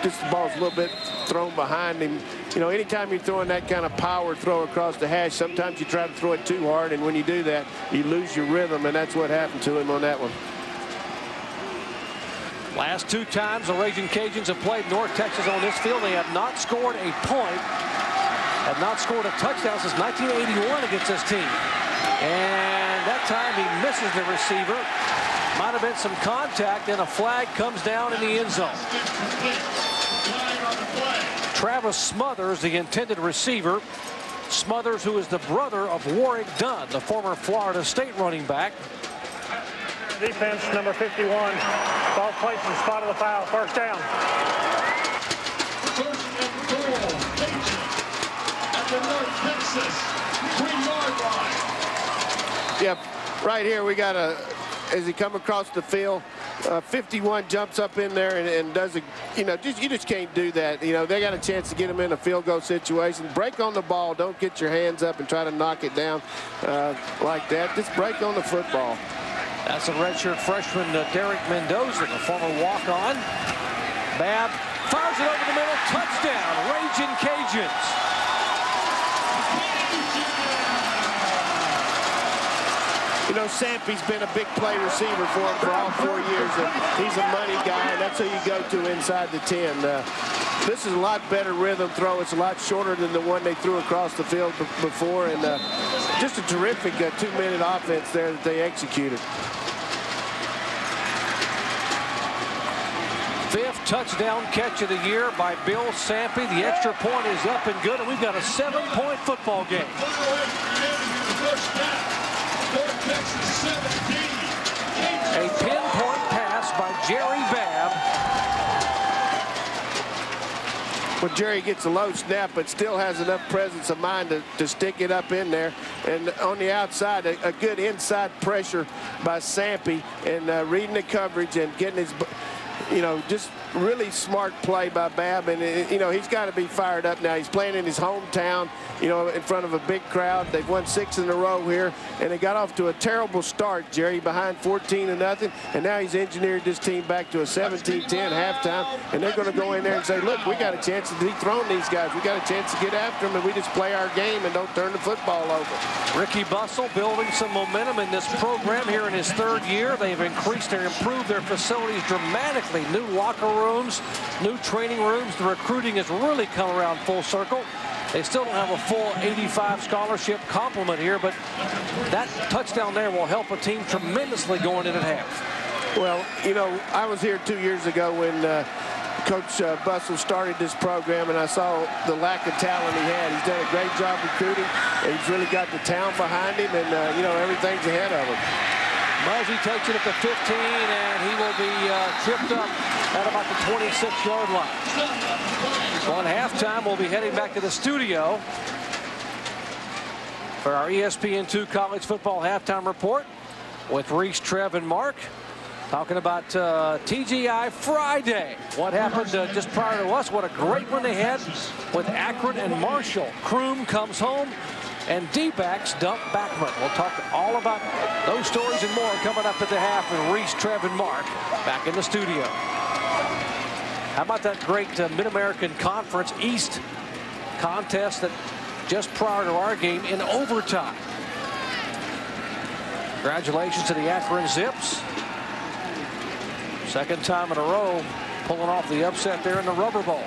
just the ball's a little bit thrown behind him. You know, anytime you're throwing that kind of power throw across the hash, sometimes you try to throw it too hard, and when you do that, you lose your rhythm, and that's what happened to him on that one. Last 2 times the Ragin' Cajuns have played North Texas on this field, they have not scored a point, have not scored a touchdown since 1981 against this team. And that time he misses the receiver. Might have been some contact, and a flag comes down in the end zone. Travis Smothers, the intended receiver. Smothers, who is the brother of Warwick Dunn, the former Florida State running back. Defense, number 51. Ball placed in the spot of the foul. First down. First and goal, at the North Texas 3-yard line. Yep, right here we got as he come across the field, 51 jumps up in there and does a, you know, you just can't do that. You know, they got a chance to get him in a field goal situation. Break on the ball. Don't get your hands up and try to knock it down like that. Just break on the football. That's a redshirt freshman, Derek Mendoza, the former walk-on. Babb fires it over the middle. Touchdown, Ragin' Cajuns. You know, Sampy's been a big play receiver for him for all 4 years, and he's a money guy, and that's who you go to inside the 10. This is a lot better rhythm throw. It's a lot shorter than the one they threw across the field before, and just a terrific 2-minute offense there that they executed. 5th touchdown catch of the year by Bill Sampy. The extra point is up and good, and we've got a 7-point football game. A pinpoint pass by Jerry Babb. Well, Jerry gets a low snap, but still has enough presence of mind to stick it up in there. And on the outside, a good inside pressure by Sampy, and reading the coverage and getting his, you know, just really smart play by Babb, and he's got to be fired up now. He's playing in his hometown, in front of a big crowd. They've won 6 in a row here, and they got off to a terrible start, Jerry, behind 14-0, and now he's engineered this team back to a 17-10 halftime, and they're going to go in there and say, look, we got a chance to dethrone these guys. We got a chance to get after them, and we just play our game and don't turn the football over. Ricky Bussell building some momentum in this program here in his 3rd year. They've increased and improved their facilities dramatically. New locker rooms, new training rooms. The recruiting has really come around full circle. They still don't have a full 85 scholarship complement here, but that touchdown there will help a team tremendously going in at half. Well, I was here 2 years ago when Coach Bussell started this program, and I saw the lack of talent he had. He's done a great job recruiting. He's really got the town behind him, and, everything's ahead of him. Muzzy takes it at the 15, and he will be tripped up at about the 26-yard line. So on halftime, we'll be heading back to the studio for our ESPN2 College Football Halftime Report with Reese, Trev, and Mark. Talking about TGI Friday. What happened just prior to us. What a great one they had with Akron and Marshall. Kroom comes home, and D-backs dump Backman. We'll talk all about those stories and more coming up at the half with Reese, Trev, and Mark back in the studio. How about that great Mid-American Conference East contest that just prior to our game in overtime. Congratulations to the Akron Zips. Second time in a row pulling off the upset there in the Rubber Bowl.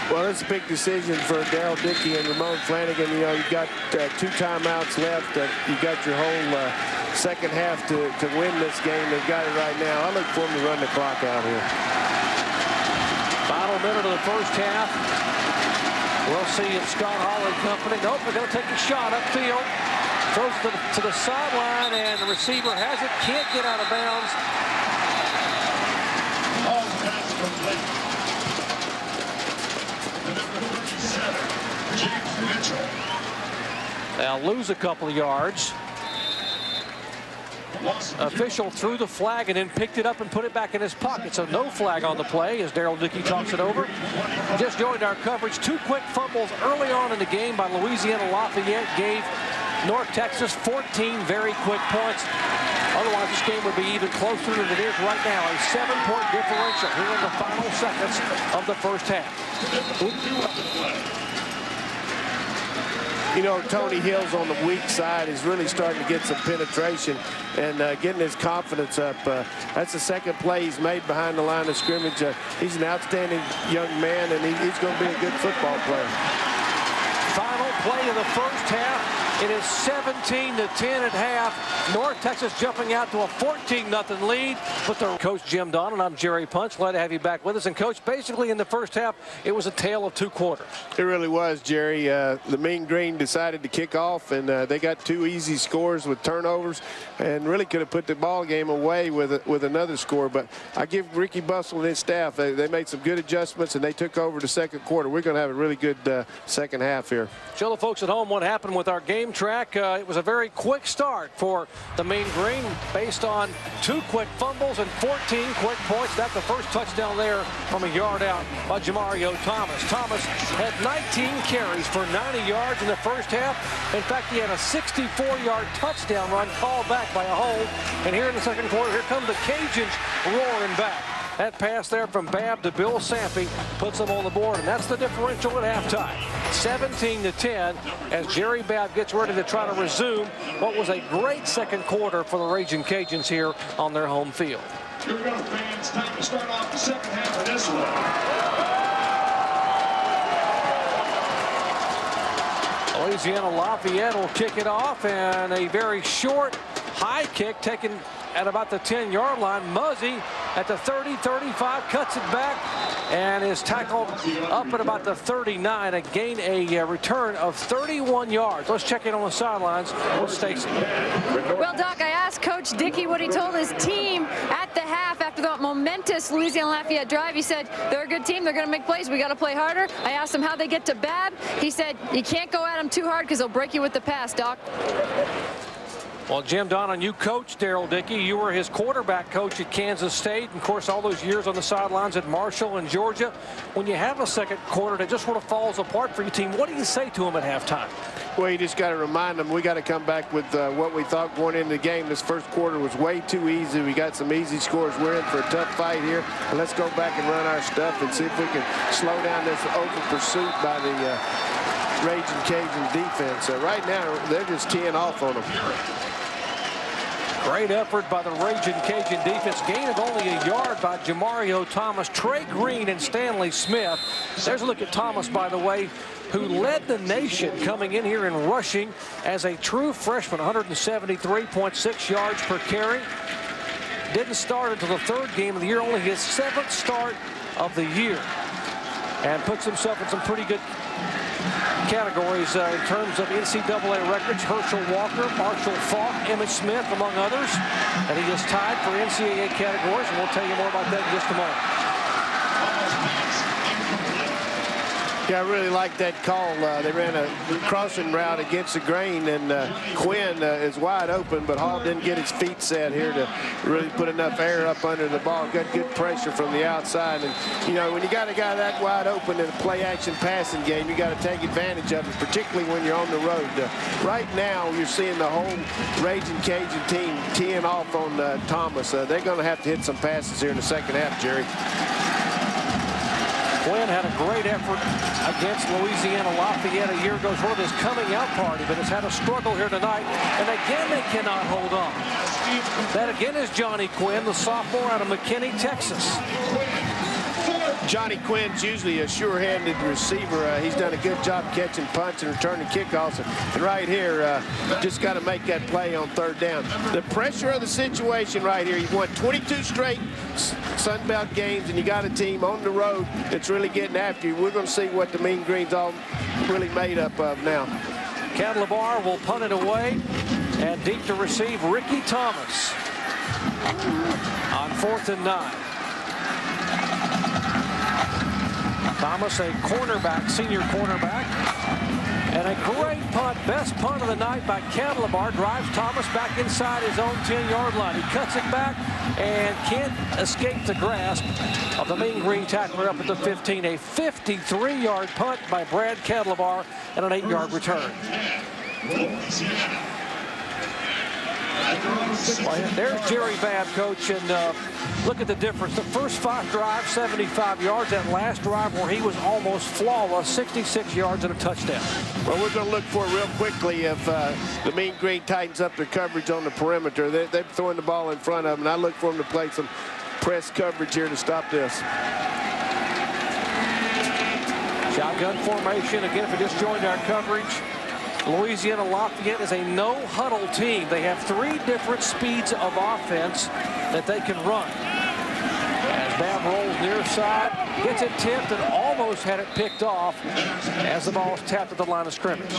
Well, it's a big decision for Daryl Dickey and Ramon Flanagan. You've got 2 timeouts left. You've got your whole second half to win this game. They've got it right now. I look for them to run the clock out here. Final minute of the first half. We'll see if Scott Hall and company. Nope, they're going to take a shot upfield. Throws it to the sideline, and the receiver has it. Can't get out of bounds. All pass complete. The number 37, James Mitchell. They'll lose a couple of yards. Official threw the flag and then picked it up and put it back in his pocket. So no flag on the play as Daryl Dickey talks it over. Just joined our coverage. 2 quick fumbles early on in the game by Louisiana-Lafayette gave North Texas 14 very quick points. Otherwise, this game would be even closer than it is right now. A 7-point differential here in the final seconds of the first half. Tony Hill's on the weak side is really starting to get some penetration and getting his confidence up. That's the second play he's made behind the line of scrimmage. He's an outstanding young man, and he's going to be a good football player. Final play of the first half. It is 17-10 at half. North Texas jumping out to a 14-0 lead. But the Coach Jim Don, and I'm Jerry Punch. Glad to have you back with us. And Coach, basically in the first half, it was a tale of 2 quarters. It really was, Jerry. The Mean Green decided to kick off, and they got 2 easy scores with turnovers, and really could have put the ball game away with another score. But I give Ricky Bussell and his staff, they made some good adjustments, and they took over the second quarter. We're going to have a really good second half here. Show the folks at home what happened with our game track. It was a very quick start for the Mean Green based on 2 quick fumbles and 14 quick points. That's the first touchdown there from a yard out by Jamario Thomas. Thomas had 19 carries for 90 yards in the first half. In fact, he had a 64-yard touchdown run called back by a hold. And here in the second quarter, here come the Cajuns roaring back. That pass there from Babb to Bill Sampy puts them on the board, and that's the differential at halftime. 17-10 as Jerry Babb gets ready to try to resume what was a great second quarter for the Ragin Cajuns here on their home field. Here we go, fans. Time to start off the second half of this one. Louisiana-Lafayette will kick it off, and a very short high kick taken at about the 10-yard line. Muzzy at the 30-35 cuts it back and is tackled up at about the 39. Again, a return of 31 yards. Let's check in on the sidelines with Stacy. Well, Doc, I asked Coach Dickey what he told his team at the half after that momentous Louisiana-Lafayette drive. He said, they're a good team. They're going to make plays. We got to play harder. I asked him how they get to Babb. He said, you can't go at them too hard because they'll break you with the pass, Doc. Well, Jim Donnan, you coached Darrell Dickey. You were his quarterback coach at Kansas State. And of course, all those years on the sidelines at Marshall and Georgia. When you have a second quarter that just sort of falls apart for your team, what do you say to him at halftime? Well, you just got to remind them we got to come back with what we thought going into the game. This first quarter was way too easy. We got some easy scores. We're in for a tough fight here. And let's go back and run our stuff and see if we can slow down this over pursuit by the Ragin Cajuns defense. Right now, they're just teeing off on them. Great effort by the Ragin Cajun defense. Gain of only a yard by Jamario Thomas, Trey Green, and Stanley Smith. There's a look at Thomas, by the way, who led the nation coming in here in rushing as a true freshman, 173.6 yards per carry. Didn't start until the third game of the year, only his 7th start of the year. And puts himself in some pretty good categories in terms of NCAA records. Herschel Walker, Marshall Falk, Emmett Smith, among others. And he is tied for NCAA categories, and we'll tell you more about that in just a moment. Yeah, I really like that call. They ran a crossing route against the grain, and Quinn is wide open, but Hall didn't get his feet set here to really put enough air up under the ball. Got good pressure from the outside, and you know, when you got a guy that wide open in a play-action passing game, you got to take advantage of it, particularly when you're on the road. Right now, you're seeing the whole Ragin Cajun team teeing off on Thomas. They're going to have to hit some passes here in the second half, Jerry. Quinn had a great effort against Louisiana-Lafayette a year ago, sort of his coming out party, but has had a struggle here tonight. And again, they cannot hold on. That again is Johnny Quinn, the sophomore out of McKinney, Texas. Johnny Quinn's usually a sure-handed receiver. He's done a good job catching punts and returning kickoffs. And right here, just got to make that play on third down. The pressure of the situation right here. You've won 22 straight Sun Belt games, and you got a team on the road that's really getting after you. We're going to see what the Mean Green's all really made up of now. Cadlebar will punt it away, and deep to receive Ricky Thomas on 4th and 9. Thomas, a cornerback, senior cornerback, and a great punt, best punt of the night by Cadlebar, drives Thomas back inside his own 10-yard line. He cuts it back and can't escape the grasp of the Mean Green tackler up at the 15. A 53-yard punt by Brad Cadlebar and an 8-yard return. There's Jerry Babb, coach, and look at the difference. The first 5 drives, 75 yards. That last drive where he was almost flawless, 66 yards and a touchdown. Well, we're going to look for it real quickly if the Mean Green tightens up their coverage on the perimeter. They're throwing the ball in front of them, and I look for them to play some press coverage here to stop this. Shotgun formation. Again, if you just joined our coverage, Louisiana-Lafayette is a no-huddle team. They have 3 different speeds of offense that they can run. As Babb rolls near side, gets it tipped and almost had it picked off as the ball is tapped at the line of scrimmage.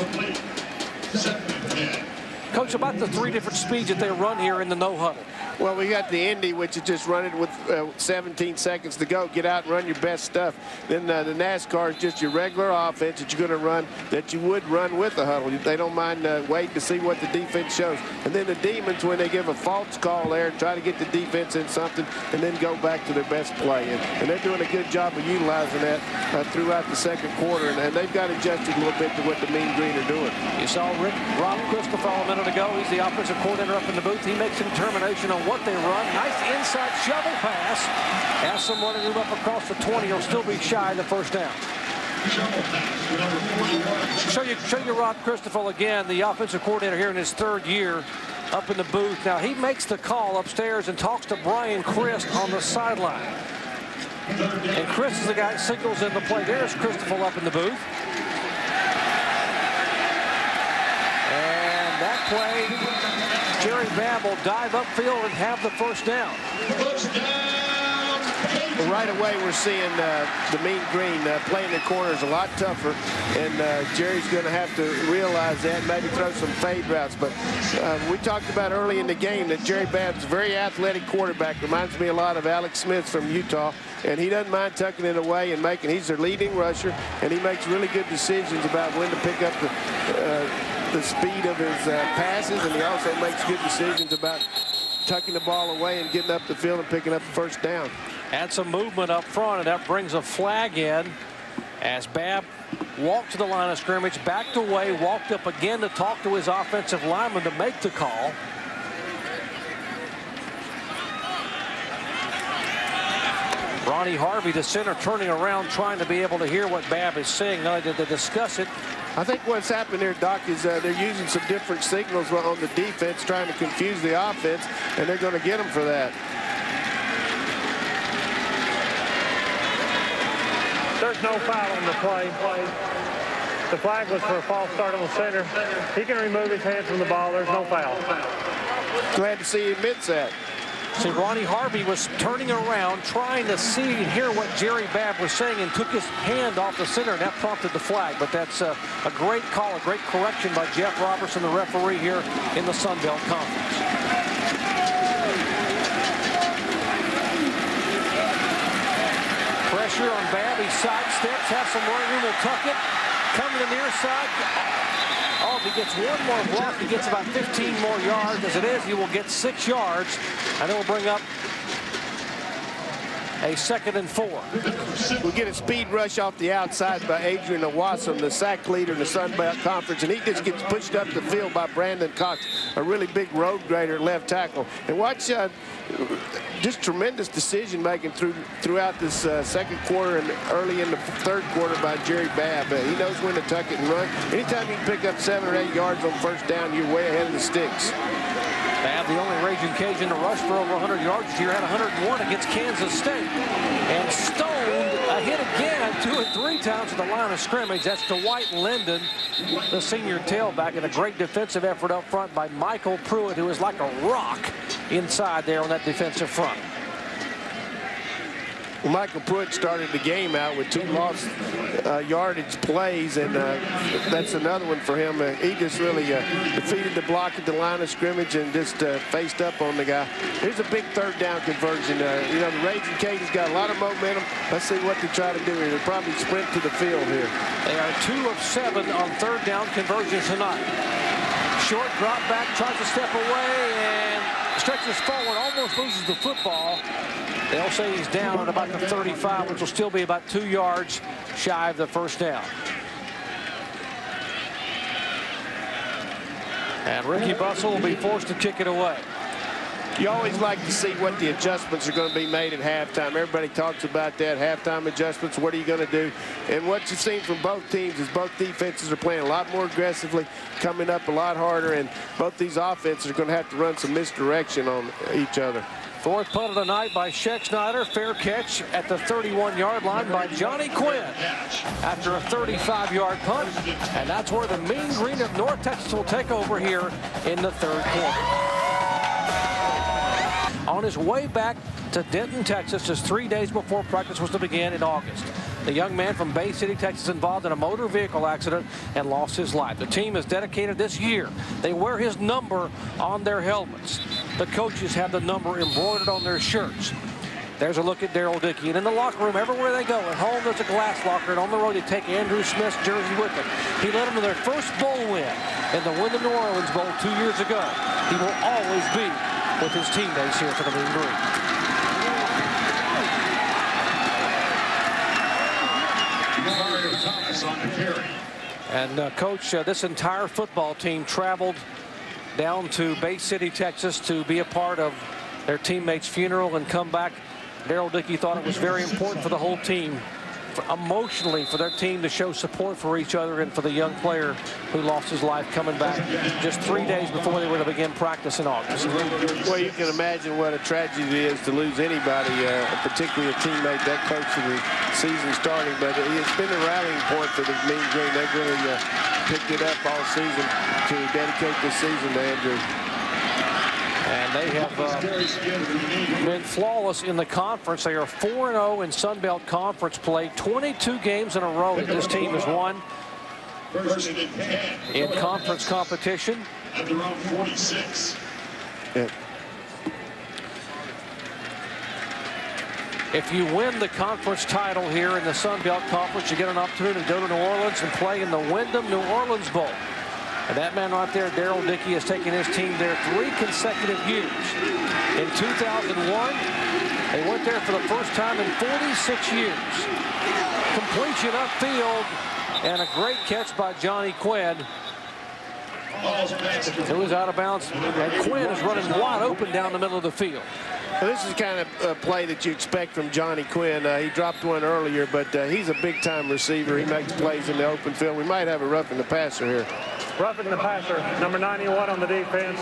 Coach, about the 3 different speeds that they run here in the no-huddle. Well, we got the Indy, which is just running with 17 seconds to go. Get out and run your best stuff. Then the NASCAR is just your regular offense that you're going to run that you would run with a huddle. They don't mind waiting to see what the defense shows. And then the Demons, when they give a false call there, try to get the defense in something and then go back to their best play. And they're doing a good job of utilizing that throughout the second quarter. And they've got adjusted a little bit to what the Mean Green are doing. You saw Rob Christopher a minute ago. He's the offensive coordinator up in the booth. He makes a determination on what they run. Nice inside shovel pass. Has someone to move up across the 20. He'll still be shy of the first down. Show you Rob Christopher again, the offensive coordinator here in his 3rd year up in the booth. Now he makes the call upstairs and talks to Brian Christ on the sideline. And Chris is the guy that signals in the play. There's Christopher up in the booth. And that play, Jerry Babb will dive upfield and have the first down. Well, right away, we're seeing the Mean Green playing the corners a lot tougher, and Jerry's going to have to realize that and maybe throw some fade routes. But we talked about early in the game that Jerry Babb's a very athletic quarterback. Reminds me a lot of Alex Smith from Utah, and he doesn't mind tucking it away and making. He's their leading rusher, and he makes really good decisions about when to pick up the speed of his passes, and he also makes good decisions about tucking the ball away and getting up the field and picking up the first down. And some movement up front, and that brings a flag in as Babb walked to the line of scrimmage, backed away, walked up again to talk to his offensive lineman to make the call. Ronnie Harvey, the center, turning around, trying to be able to hear what Babb is saying. Not only did they discuss it. I think what's happened here, Doc, is they're using some different signals on the defense, trying to confuse the offense, and they're going to get them for that. There's no foul on the play. The flag was for a false start on the center. He can remove his hands from the ball. There's no foul. Glad to see he admits that. See, Ronnie Harvey was turning around, trying to see and hear what Jerry Babb was saying, and took his hand off the center, and that prompted the flag. But that's a great call, a great correction by Jeff Robertson, the referee here in the Sun Belt Conference. Pressure on Babb. He sidesteps, has some running room, will tuck it. Coming to the near side. Oh, if he gets one more block, he gets about 15 more yards. As it is, he will get 6 yards. And it will bring up a 2nd and 4. We'll get a speed rush off the outside by Adrian Owasum, the sack leader in the Sun Belt Conference, and he just gets pushed up the field by Brandon Cox, a really big road grader at left tackle. And watch just tremendous decision making throughout this second quarter and early in the third quarter by Jerry Babb. He knows when to tuck it and run. Anytime you can pick up 7 or 8 yards on first down, you're way ahead of the sticks. Babb, the only Ragin Cajun to rush for over 100 yards this year, had 101 against Kansas State. And stoned a hit again 2 or 3 times at the line of scrimmage. That's Dwight Linden, the senior tailback, and a great defensive effort up front by Michael Pruitt, who is like a rock inside there on that defensive front. Well, Michael Pruitt started the game out with 2 lost yardage plays, and that's another one for him. He just really defeated the block at the line of scrimmage and just faced up on the guy. Here's a big 3rd down conversion. You know, the Ragin Cajuns got a lot of momentum. Let's see what they try to do here. They'll probably sprint to the field here. They are 2 of 7 on 3rd down conversions tonight. Short drop back, tries to step away and stretches forward, almost loses the football. They'll say he's down at about the 35, which will still be about 2 yards shy of the first down. And Ricky Bussell will be forced to kick it away. You always like to see what the adjustments are going to be made at halftime. Everybody talks about that, halftime adjustments. What are you going to do? And what you've seen from both teams is both defenses are playing a lot more aggressively, coming up a lot harder, and both these offenses are going to have to run some misdirection on each other. 4th punt of the night by Scheck-Snyder. Fair catch at the 31-yard line by Johnny Quinn after a 35-yard punt. And that's where the Mean Green of North Texas will take over here in the 3rd quarter. On his way back to Denton, Texas, just 3 days before practice was to begin in August. The young man from Bay City, Texas, involved in a motor vehicle accident and lost his life. The team is dedicated this year. They wear his number on their helmets. The coaches have the number embroidered on their shirts. There's a look at Daryl Dickey. And in the locker room, everywhere they go, at home there's a glass locker, and on the road they take Andrew Smith's jersey with them. He led them to their first bowl win in the Win the New Orleans Bowl 2 years ago. He will always be with his teammates here for the Mean Green. And Coach, this entire football team traveled down to Bay City, Texas to be a part of their teammates' funeral and come back. Daryl Dickey thought it was very important for the whole team, emotionally, for their team to show support for each other and for the young player who lost his life coming back just 3 days before they were to begin practice in August. Well, you can imagine what a tragedy it is to lose anybody, particularly a teammate that close to the season starting. But it's been a rallying point for the Mean Green. They've really picked it up all season to dedicate this season to Andrew. And they have been flawless in the conference. They are 4-0 in Sun Belt Conference play. 22 games in a row that this team has won in conference competition. At the round 46. If you win the conference title here in the Sun Belt Conference, you get an opportunity to go to New Orleans and play in the Wyndham New Orleans Bowl. And that man right there, Daryl Dickey, has taken his team there 3 consecutive years. In 2001, they went there for the first time in 46 years. Completion upfield and a great catch by Johnny Quinn. It was out of bounds, and Quinn is running wide open down the middle of the field. Well, this is kind of a play that you expect from Johnny Quinn. He dropped one earlier, but he's a big-time receiver. He makes plays in the open field. We might have a roughing the passer here. Roughing the passer, number 91 on the defense.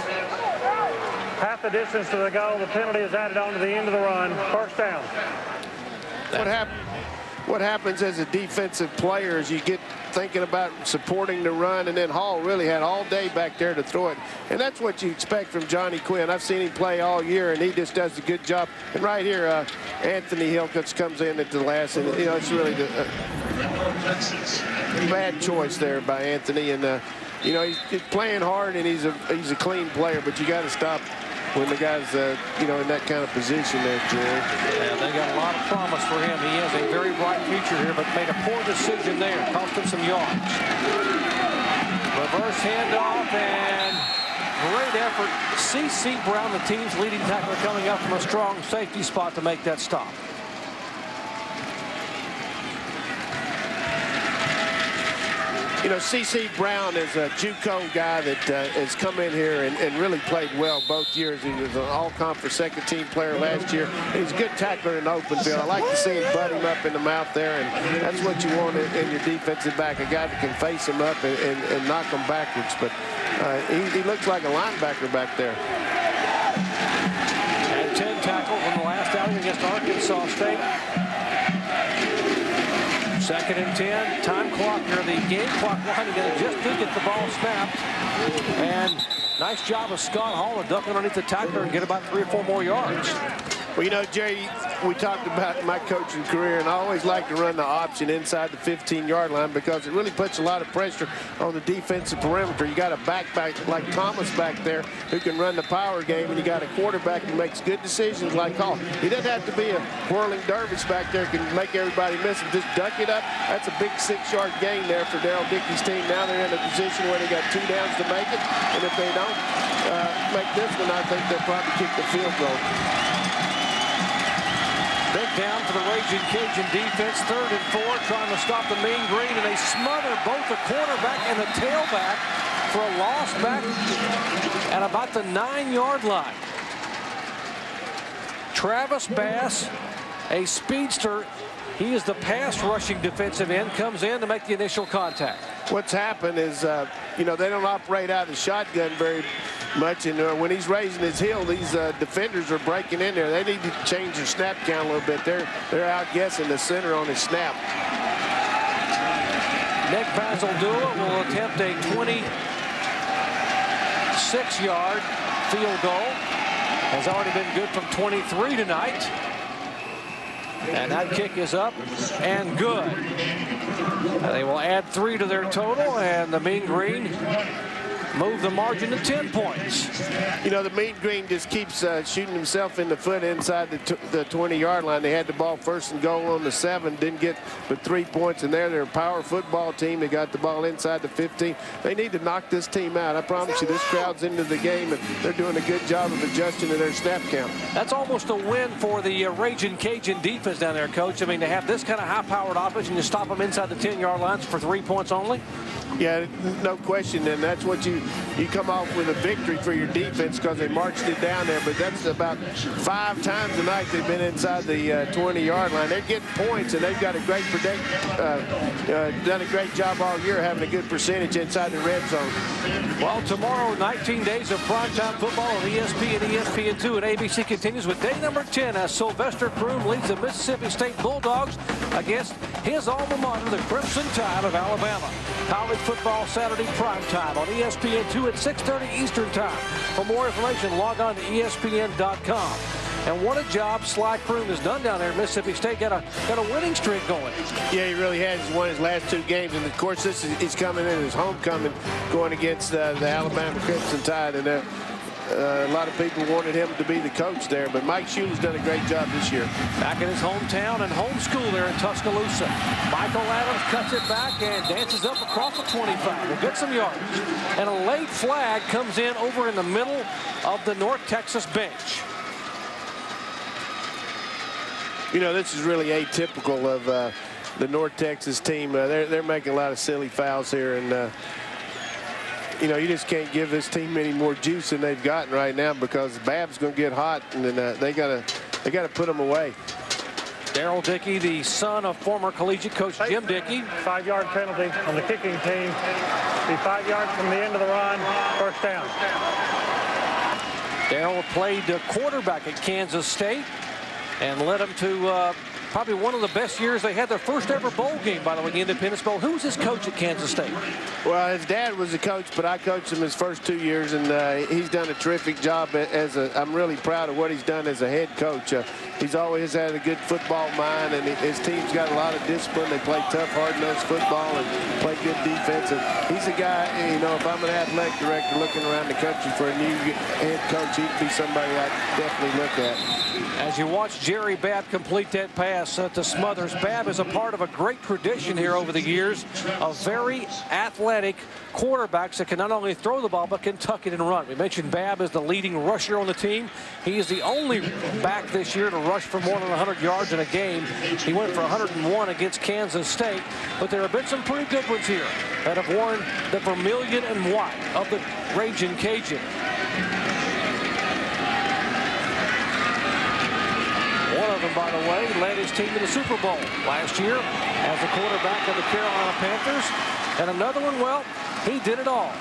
Half the distance to the goal. The penalty is added on to the end of the run. First down. What happens as a defensive player is you get thinking about supporting the run, and then Hall really had all day back there to throw it. And that's what you expect from Johnny Quinn. I've seen him play all year, and he just does a good job. And right here, Anthony Hill comes in at the last, and you know, it's really the bad choice there by Anthony. And you know, he's playing hard, and he's a clean player, but you got to stop when the guy's, you know, in that kind of position there, Jerry. Yeah, they got a lot of promise for him. He has a very bright future here, but made a poor decision there. Cost him some yards. Reverse handoff, and great effort. C.C. Brown, the team's leading tackler, coming up from a strong safety spot to make that stop. You know, C.C. Brown is a JUCO guy that has come in here and really played well both years. He was an all-conference second-team player last year. He's a good tackler in the open field. I like to see him butt him up in the mouth there, and that's what you want in your defensive back, a guy that can face him up and knock him backwards. But he looks like a linebacker back there. And 10 tackles in the last outing against Arkansas State. 2nd and 10, time clock near the game clock line. Again, just did get the ball snapped. And nice job of Scott Hall to duck underneath the tackler and get about 3 or 4 more yards. Well, you know, Jerry, we talked about my coaching career, and I always like to run the option inside the 15-yard line because it really puts a lot of pressure on the defensive perimeter. You got a back like Thomas back there who can run the power game, and you got a quarterback who makes good decisions like Hall. He doesn't have to be a whirling dervish back there, can make everybody miss him. Just duck it up. That's a big 6-yard gain there for Daryl Dickey's team. Now they're in a position where they got 2 downs to make it, and if they don't make this one, I think they'll probably kick the field goal. Big down for the Ragin Cajun defense. 3rd and 4, trying to stop the Mean Green, and they smother both the quarterback and the tailback for a loss back at about the 9-yard line. Travis Bass, a speedster. He is the pass rushing defensive end, comes in to make the initial contact. What's happened is, you know, they don't operate out of the shotgun very much, and when he's raising his heel, these defenders are breaking in there. They need to change their snap count a little bit. They're outguessing the center on his snap. Nick Basildua will attempt a 26-yard field goal. Has already been good from 23 tonight. And that kick is up and good. They will add 3 to their total, and the Mean Green move the margin to 10 points. You know, the Mean Green just keeps shooting himself in the foot inside the 20-yard line. They had the ball 1st and goal on the 7, didn't get but 3 points in there. They're a power football team. They got the ball inside the 15. They need to knock this team out. I promise you, this crowd's into the game, and they're doing a good job of adjusting to their snap count. That's almost a win for the Ragin Cajun defense down there, Coach. I mean, to have this kind of high-powered offense and you stop them inside the 10-yard lines for 3 points only. Yeah, no question, and that's what you come off with a victory for your defense because they marched it down there. But that's about 5 times tonight they've been inside the 20-yard line. They're getting points, and they've got a great done a great job all year having a good percentage inside the red zone. Well, tomorrow, 19 days of primetime football on ESPN and ESPN2, and ABC continues with day number 10 as Sylvester Croom leads the Mississippi State Bulldogs against his alma mater, the Crimson Tide of Alabama. College football Saturday primetime on ESPN 2 at 6:30 Eastern Time. For more information, log on to ESPN.com. And what a job Sly Croom has done down there at Mississippi State. Got a winning streak going. Yeah, he really has. He's won his last 2 games. And, of course, he's coming in his homecoming going against the Alabama Crimson Tide. And a lot of people wanted him to be the coach there. But Mike Shula's done a great job this year. Back in his hometown and home school there in Tuscaloosa. Michael Adams cuts it back and dances up across the 25. Will get some yards. And a late flag comes in over in the middle of the North Texas bench. You know, this is really atypical of the North Texas team. They're making a lot of silly fouls here, and you know, you just can't give this team any more juice than they've gotten right now because Bab's going to get hot, and then they got to put them away. Darrell Dickey, the son of former collegiate coach Jim Dickey. 5-yard penalty on the kicking team. Be 5 yards from the end of the run. First down. Darrell played quarterback at Kansas State and led them to probably one of the best years. They had their first ever bowl game, by the way, the Independence Bowl. Who was his coach at Kansas State? Well, his dad was the coach, but I coached him his first 2 years, and he's done a terrific job. I'm really proud of what he's done as a head coach. He's always had a good football mind, and his team's got a lot of discipline. They play tough, hard-nosed football and play good defense. And he's a guy, you know, if I'm an athletic director looking around the country for a new head coach, he'd be somebody I'd definitely look at. As you watch Jerry Babb complete that pass to Smothers, Babb is a part of a great tradition here over the years of very athletic quarterbacks that can not only throw the ball but can tuck it and run. We mentioned Babb is the leading rusher on the team. He is the only back this year to rush for more than 100 yards in a game. He went for 101 against Kansas State, but there have been some pretty good ones here that have worn the vermilion and white of the Ragin Cajun. One of them, by the way, led his team to the Super Bowl last year as the quarterback of the Carolina Panthers. And another one, well, he did it all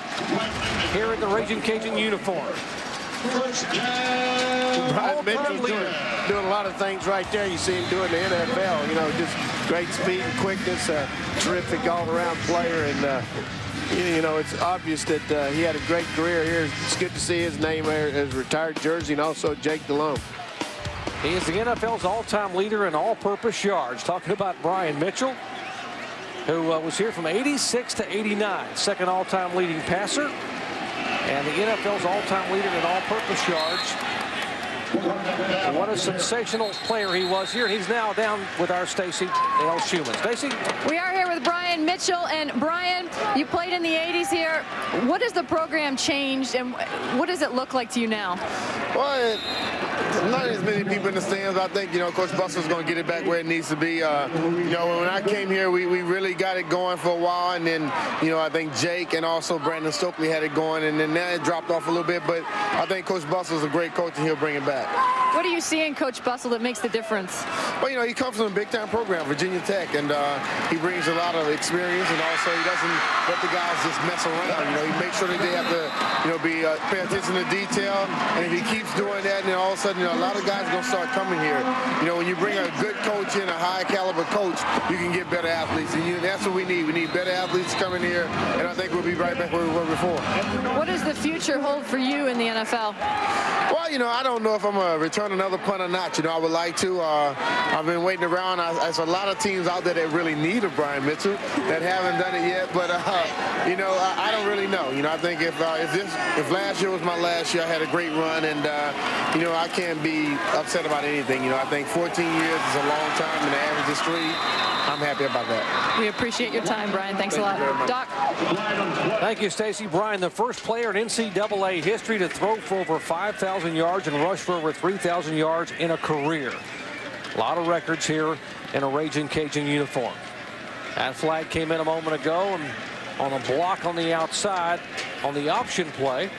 here in the Ragin Cajun uniform. Brian Mitchell doing a lot of things right there. You see him doing the NFL, you know, just great speed and quickness, terrific all-around player. And, you know, it's obvious that he had a great career here. It's good to see his name there as retired jersey, and also Jake Delhomme. He is the NFL's all-time leader in all-purpose yards. Talking about Brian Mitchell, who was here from 86 to 89. Second all-time leading passer. And the NFL's all-time leader in all-purpose yards. What a sensational player he was here. He's now down with our Stacy L. Schumann. Stacy? We are here with Brian Mitchell. And Brian, you played in the 80s here. What has the program changed, and what does it look like to you now? Well, not as many people in the stands. I think, you know, Coach Bussel's going to get it back where it needs to be. You know, when I came here, we really got it going for a while. And then, you know, I think Jake and also Brandon Stokely had it going. And then now it dropped off a little bit. But I think Coach Bussel's a great coach, and he'll bring it back. What do you see in Coach Bussel that makes the difference? Well, you know, he comes from a big-time program, Virginia Tech, and he brings a lot of experience, and also he doesn't let the guys just mess around. You know, he makes sure that they have to, you know, pay attention to detail, and if he keeps doing that, then all of a sudden, you know, a lot of guys are going to start coming here. You know, when you bring a good coach in, a high-caliber coach, you can get better athletes, and that's what we need. We need better athletes coming here, and I think we'll be right back where we were before. What does the future hold for you in the NFL? Well, you know, I don't know if I'm going to return another punt or not. You know, I would like to. I've been waiting around. There's a lot of teams out there that really need a Brian Mitchell that haven't done it yet. But, you know, I don't really know. You know, I think if last year was my last year, I had a great run. And, you know, I can't be upset about anything. You know, I think 14 years is a long time, and the average is 3. I'm happy about that. We appreciate your time, Brian. Thanks a lot. Doc. Thank you, Stacy. Brian, the first player in NCAA history to throw for over 5,000 yards and rush for over 3,000 yards in a career. A lot of records here in a Ragin Cajun uniform. That flag came in a moment ago, and on a block on the outside on the option play.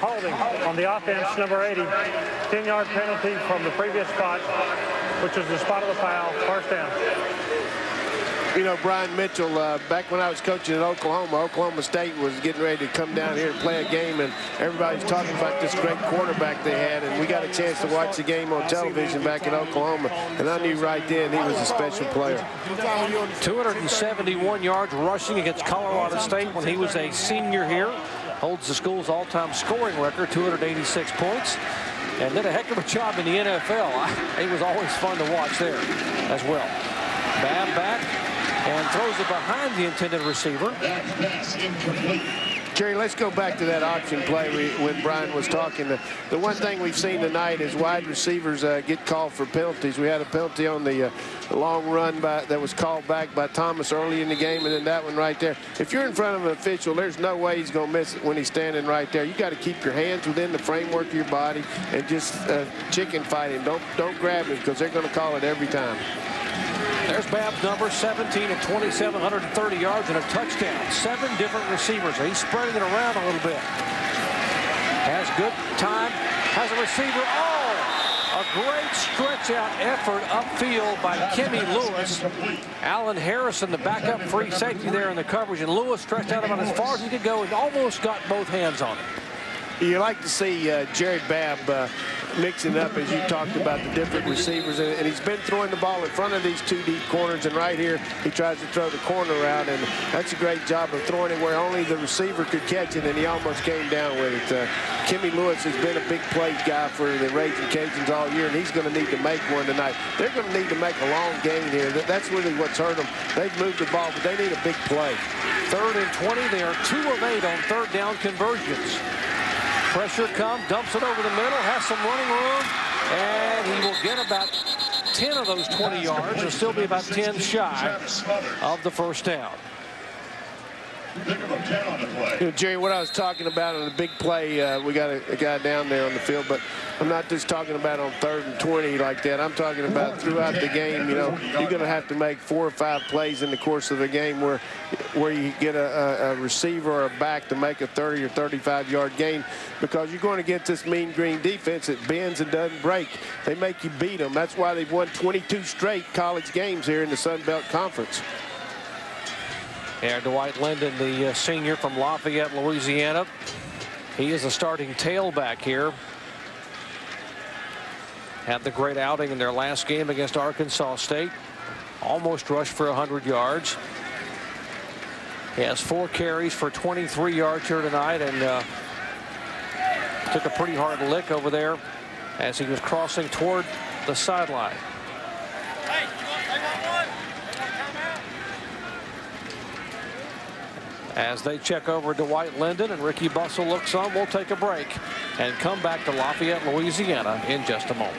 Holding on the offense, number 80. 10-yard penalty from the previous spot, which is the spot of the foul. First down. You know, Brian Mitchell, back when I was coaching at Oklahoma State was getting ready to come down here and play a game, and everybody's talking about this great quarterback they had, and we got a chance to watch the game on television back in Oklahoma, and I knew right then he was a special player. 271 yards rushing against Colorado State when he was a senior here. Holds the school's all-time scoring record, 286 points. And did a heck of a job in the NFL. It was always fun to watch there as well. Babb back and throws it behind the intended receiver. That pass incomplete. Jerry, let's go back to that option play when Brian was talking. The one thing we've seen tonight is wide receivers get called for penalties. We had a penalty on the long run that was called back by Thomas early in the game, and then that one right there. If you're in front of an official, there's no way he's going to miss it when he's standing right there. You got to keep your hands within the framework of your body and just chicken fight him. Don't grab him because they're going to call it every time. There's Babb's number, 17 of 27, 130 yards and a touchdown. 7 different receivers. He's spreading it around a little bit. Has good time. Has a receiver. Oh! A great stretch-out effort upfield by Kimmy Lewis. Alan Harrison, the backup free safety there in the coverage, and Lewis stretched out about as far as he could go and almost got both hands on it. You like to see Jerry Babb mixing up, as you talked about, the different receivers, and he's been throwing the ball in front of these 2 deep corners, and right here he tries to throw the corner out, and that's a great job of throwing it where only the receiver could catch it, and he almost came down with it. Kimmy Lewis has been a big play guy for the Ragin Cajuns all year, and he's going to need to make one tonight. They're going to need to make a long gain here. That's really what's hurt them. They've moved the ball, but they need a big play. 3rd and 20. They are 2 of 8 on 3rd down conversions. Pressure comes, dumps it over the middle, has some running room, and he will get about 10 of those 20 yards. He'll still be about 10 shy of the first down. You know, Jerry, what I was talking about on the big play, we got a guy down there on the field, but I'm not just talking about on 3rd and 20 like that. I'm talking about throughout the game. You know, you're going to have to make 4 or 5 plays in the course of the game where you get a receiver or a back to make a 30 or 35-yard gain, because you're going to get this mean green defense that bends and doesn't break. They make you beat them. That's why they've won 22 straight college games here in the Sun Belt Conference. Yeah, Dwight Linden, the senior from Lafayette, Louisiana. He is a starting tailback here. Had the great outing in their last game against Arkansas State. Almost rushed for 100 yards. He has 4 carries for 23 yards here tonight, and took a pretty hard lick over there as he was crossing toward the sideline. As they check over Dwight Linden and Ricky Bussell looks on, we'll take a break and come back to Lafayette, Louisiana in just a moment.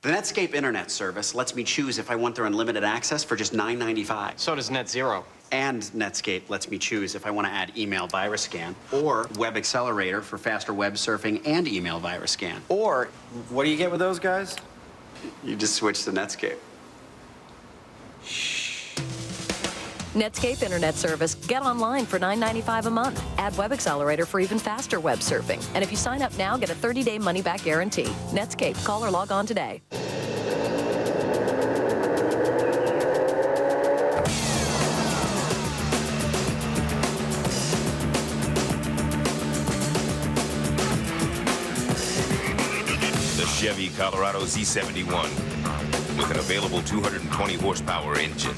The Netscape internet service lets me choose if I want their unlimited access for just $9.95. So does NetZero. And Netscape lets me choose if I want to add email virus scan or Web Accelerator for faster web surfing and email virus scan. Or, what do you get with those guys? You just switch to Netscape. Netscape internet service. Get online for $9.95 a month. Add Web Accelerator for even faster web surfing. And if you sign up now, get a 30-day money-back guarantee. Netscape. Call or log on today. The Chevy Colorado Z71 with an available 220 horsepower engine.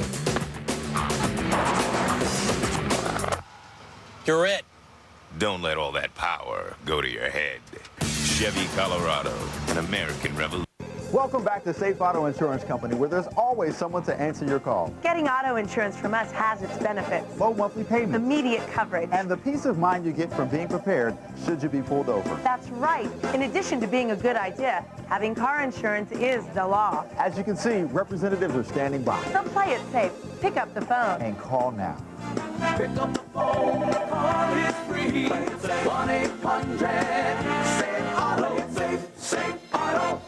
You're it. Don't let all that power go to your head. Chevy Colorado, an American revolution. Welcome back to Safe Auto Insurance Company, where there's always someone to answer your call. Getting auto insurance from us has its benefits. Low monthly payments. Immediate coverage. And the peace of mind you get from being prepared should you be pulled over. That's right. In addition to being a good idea, having car insurance is the law. As you can see, representatives are standing by. So play it safe. Pick up the phone. And call now. Pick up the phone, call is free. 1-800-SAVE-AUTO, SAVE AUTO.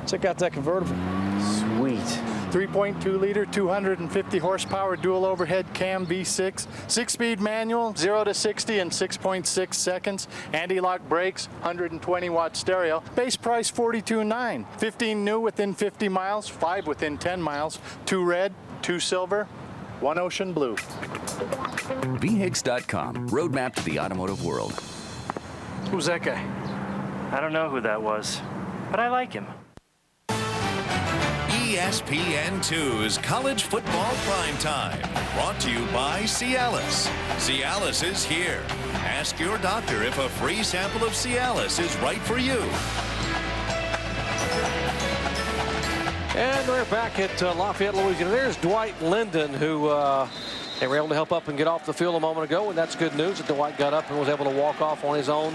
Check out that convertible. Sweet. 3.2 liter, 250 horsepower dual overhead cam V6, 6-speed manual, 0 to 60 in 6.6 seconds, anti-lock brakes, 120 watt stereo. Base price $42,900. 15 new within 50 miles, 5 within 10 miles, 2 red, 2 silver, 1 ocean blue. VHiggs.com, roadmap to the automotive world. Who's that guy? I don't know who that was, but I like him. ESPN2's College Football Primetime, brought to you by Cialis. Cialis is here. Ask your doctor if a free sample of Cialis is right for you. And we're back at Lafayette, Louisiana. There's Dwight Linden, who they were able to help up and get off the field a moment ago, and that's good news that Dwight got up and was able to walk off on his own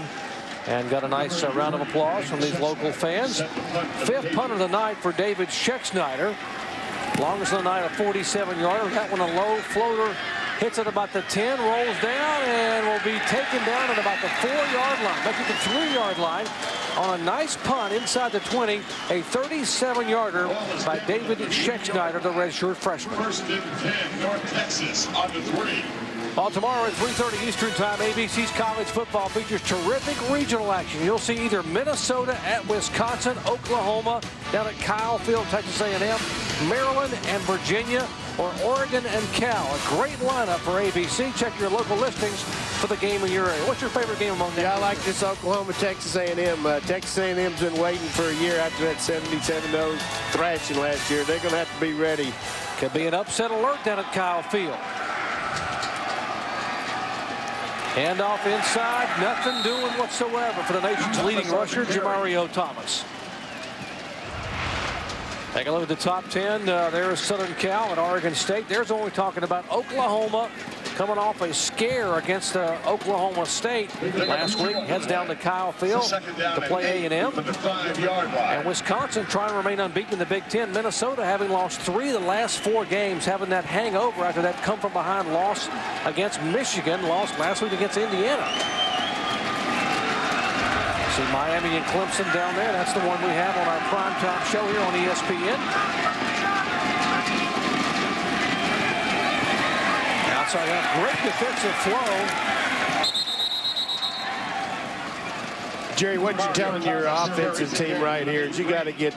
and got a nice round of applause from these local fans. Fifth punt of the night for David Schexnayder. Longest of the night, a 47-yarder. That one a low floater, hits at about the 10, rolls down, and will be taken down at about the 4-yard line. Back at the 3-yard line on a nice punt inside the 20, a 37-yarder by David Schexnayder, the redshirt freshman. First and 10, North Texas on the 3. Well, tomorrow at 3:30 Eastern Time, ABC's college football features terrific regional action. You'll see either Minnesota at Wisconsin, Oklahoma down at Kyle Field, Texas A&M, Maryland and Virginia, or Oregon and Cal. A great lineup for ABC. Check your local listings for the game in your area. What's your favorite game among them? Yeah, I like this Oklahoma-Texas A&M. Texas A&M's been waiting for a year after that 77-0 thrashing last year. They're going to have to be ready. Could be an upset alert down at Kyle Field. Handoff inside, nothing doing whatsoever for the nation's leading rusher, Jamario Thomas. Take a look at the top 10. There's Southern Cal at Oregon State. There's only talking about Oklahoma coming off a scare against Oklahoma State last week. Heads down to Kyle Field to play A&M. And Wisconsin trying to remain unbeaten in the Big Ten. Minnesota having lost 3 of the last 4 games, having that hangover after that come-from-behind loss against Michigan, lost last week against Indiana. See Miami and Clemson down there. That's the one we have on our primetime show here on ESPN. Outside out, great defensive flow. Jerry, what you're telling your offensive team right here is you got to get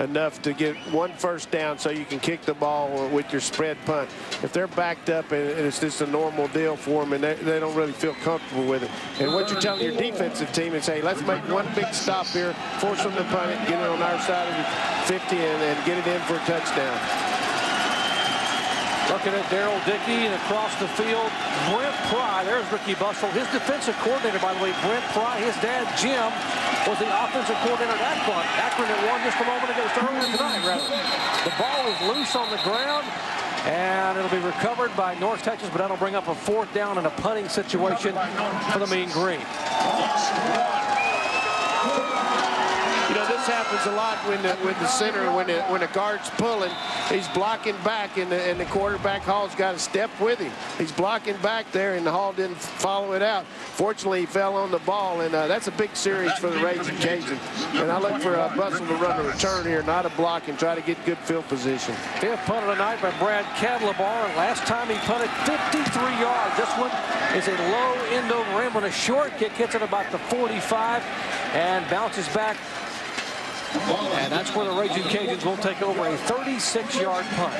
enough to get 1 first down so you can kick the ball with your spread punt. If they're backed up and it's just a normal deal for them and they don't really feel comfortable with it. And what you're telling your defensive team is, hey, let's make 1 big stop here, force them to punt it, get it on our side of the 50 and get it in for a touchdown. Looking at Darrell Dickey and across the field, Brent Pry. There's Ricky Bustle. His defensive coordinator, by the way, Brent Pry. His dad, Jim, was the offensive coordinator at Akron that won just a moment ago, earlier tonight, rather. The ball is loose on the ground, and it'll be recovered by North Texas, but that'll bring up a 4th down and a punting situation for the Mean Green. You know, this happens a lot when the center, when the guard's pulling, he's blocking back, and the quarterback Hall's got to step with him. He's blocking back there, and the Hall didn't follow it out. Fortunately, he fell on the ball, and that's a big series for the Ragin Cajuns. And I look for Bustle to run a return here, not a block, and try to get good field position. 5th punt of the night by Brad Cadlebar. Last time he punted 53 yards. This one is a low end over end when a short kick hits at about the 45 and bounces back. And that's where the Ragin Cajuns will take over a 36-yard punt.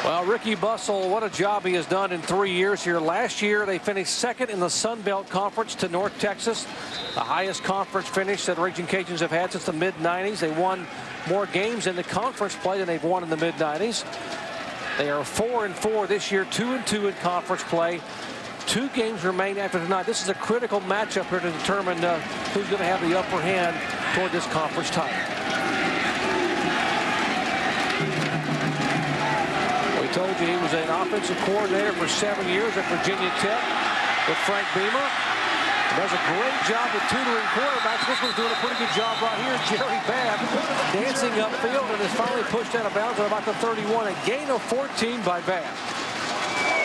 Well, Ricky Bustle, what a job he has done in 3 years here. Last year, they finished 2nd in the Sun Belt Conference to North Texas, the highest conference finish that Ragin Cajuns have had since the mid-90s. They won more games in the conference play than they've won in the mid-90s. They are 4-4 this year, 2-2 in conference play. 2 games remain after tonight. This is a critical matchup here to determine who's going to have the upper hand toward this conference title. We told you he was an offensive coordinator for 7 years at Virginia Tech with Frank Beamer. He does a great job with tutoring quarterbacks. This one's doing a pretty good job right here. Jerry Babb dancing upfield and is finally pushed out of bounds at about the 31. A gain of 14 by Babb.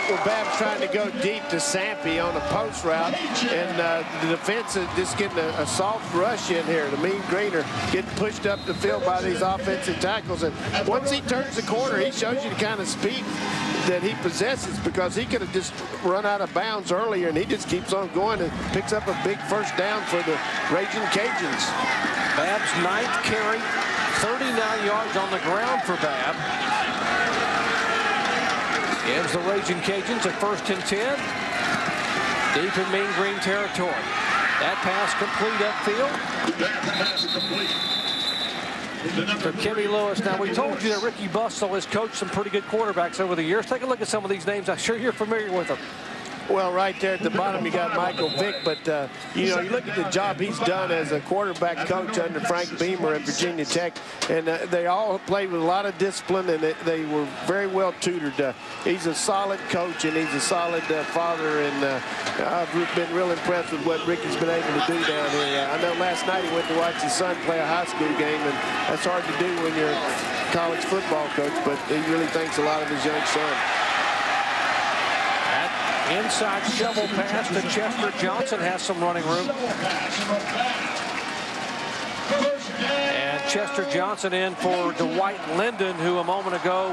where Babb's trying to go deep to Sampe on a post route, and the defense is just getting a soft rush in here. The Mean Green are getting pushed up the field by these offensive tackles, and once he turns the corner, he shows you the kind of speed that he possesses, because he could have just run out of bounds earlier, and he just keeps on going and picks up a big first down for the Ragin Cajuns. Babb's 9th carry, 39 yards on the ground for Babb. Gives the Ragin Cajuns a 1st and 10. Deep in Mean Green territory. That pass complete upfield. That pass complete. For Kimmy Lewis. Now, we told you that Ricky Bustle has coached some pretty good quarterbacks over the years. Take a look at some of these names. I'm sure you're familiar with them. Well, right there at the bottom, you got Michael Vick, but, you know, you look at the job he's done as a quarterback coach under Frank Beamer at Virginia Tech, and they all played with a lot of discipline, and they were very well tutored. He's a solid coach, and he's a solid father, and I've been real impressed with what Ricky's been able to do down here. I know last night he went to watch his son play a high school game, and that's hard to do when you're a college football coach, but he really thinks a lot of his young son. Inside shovel pass to Chester Johnson, has some running room. And Chester Johnson in for Dwight Linden, who a moment ago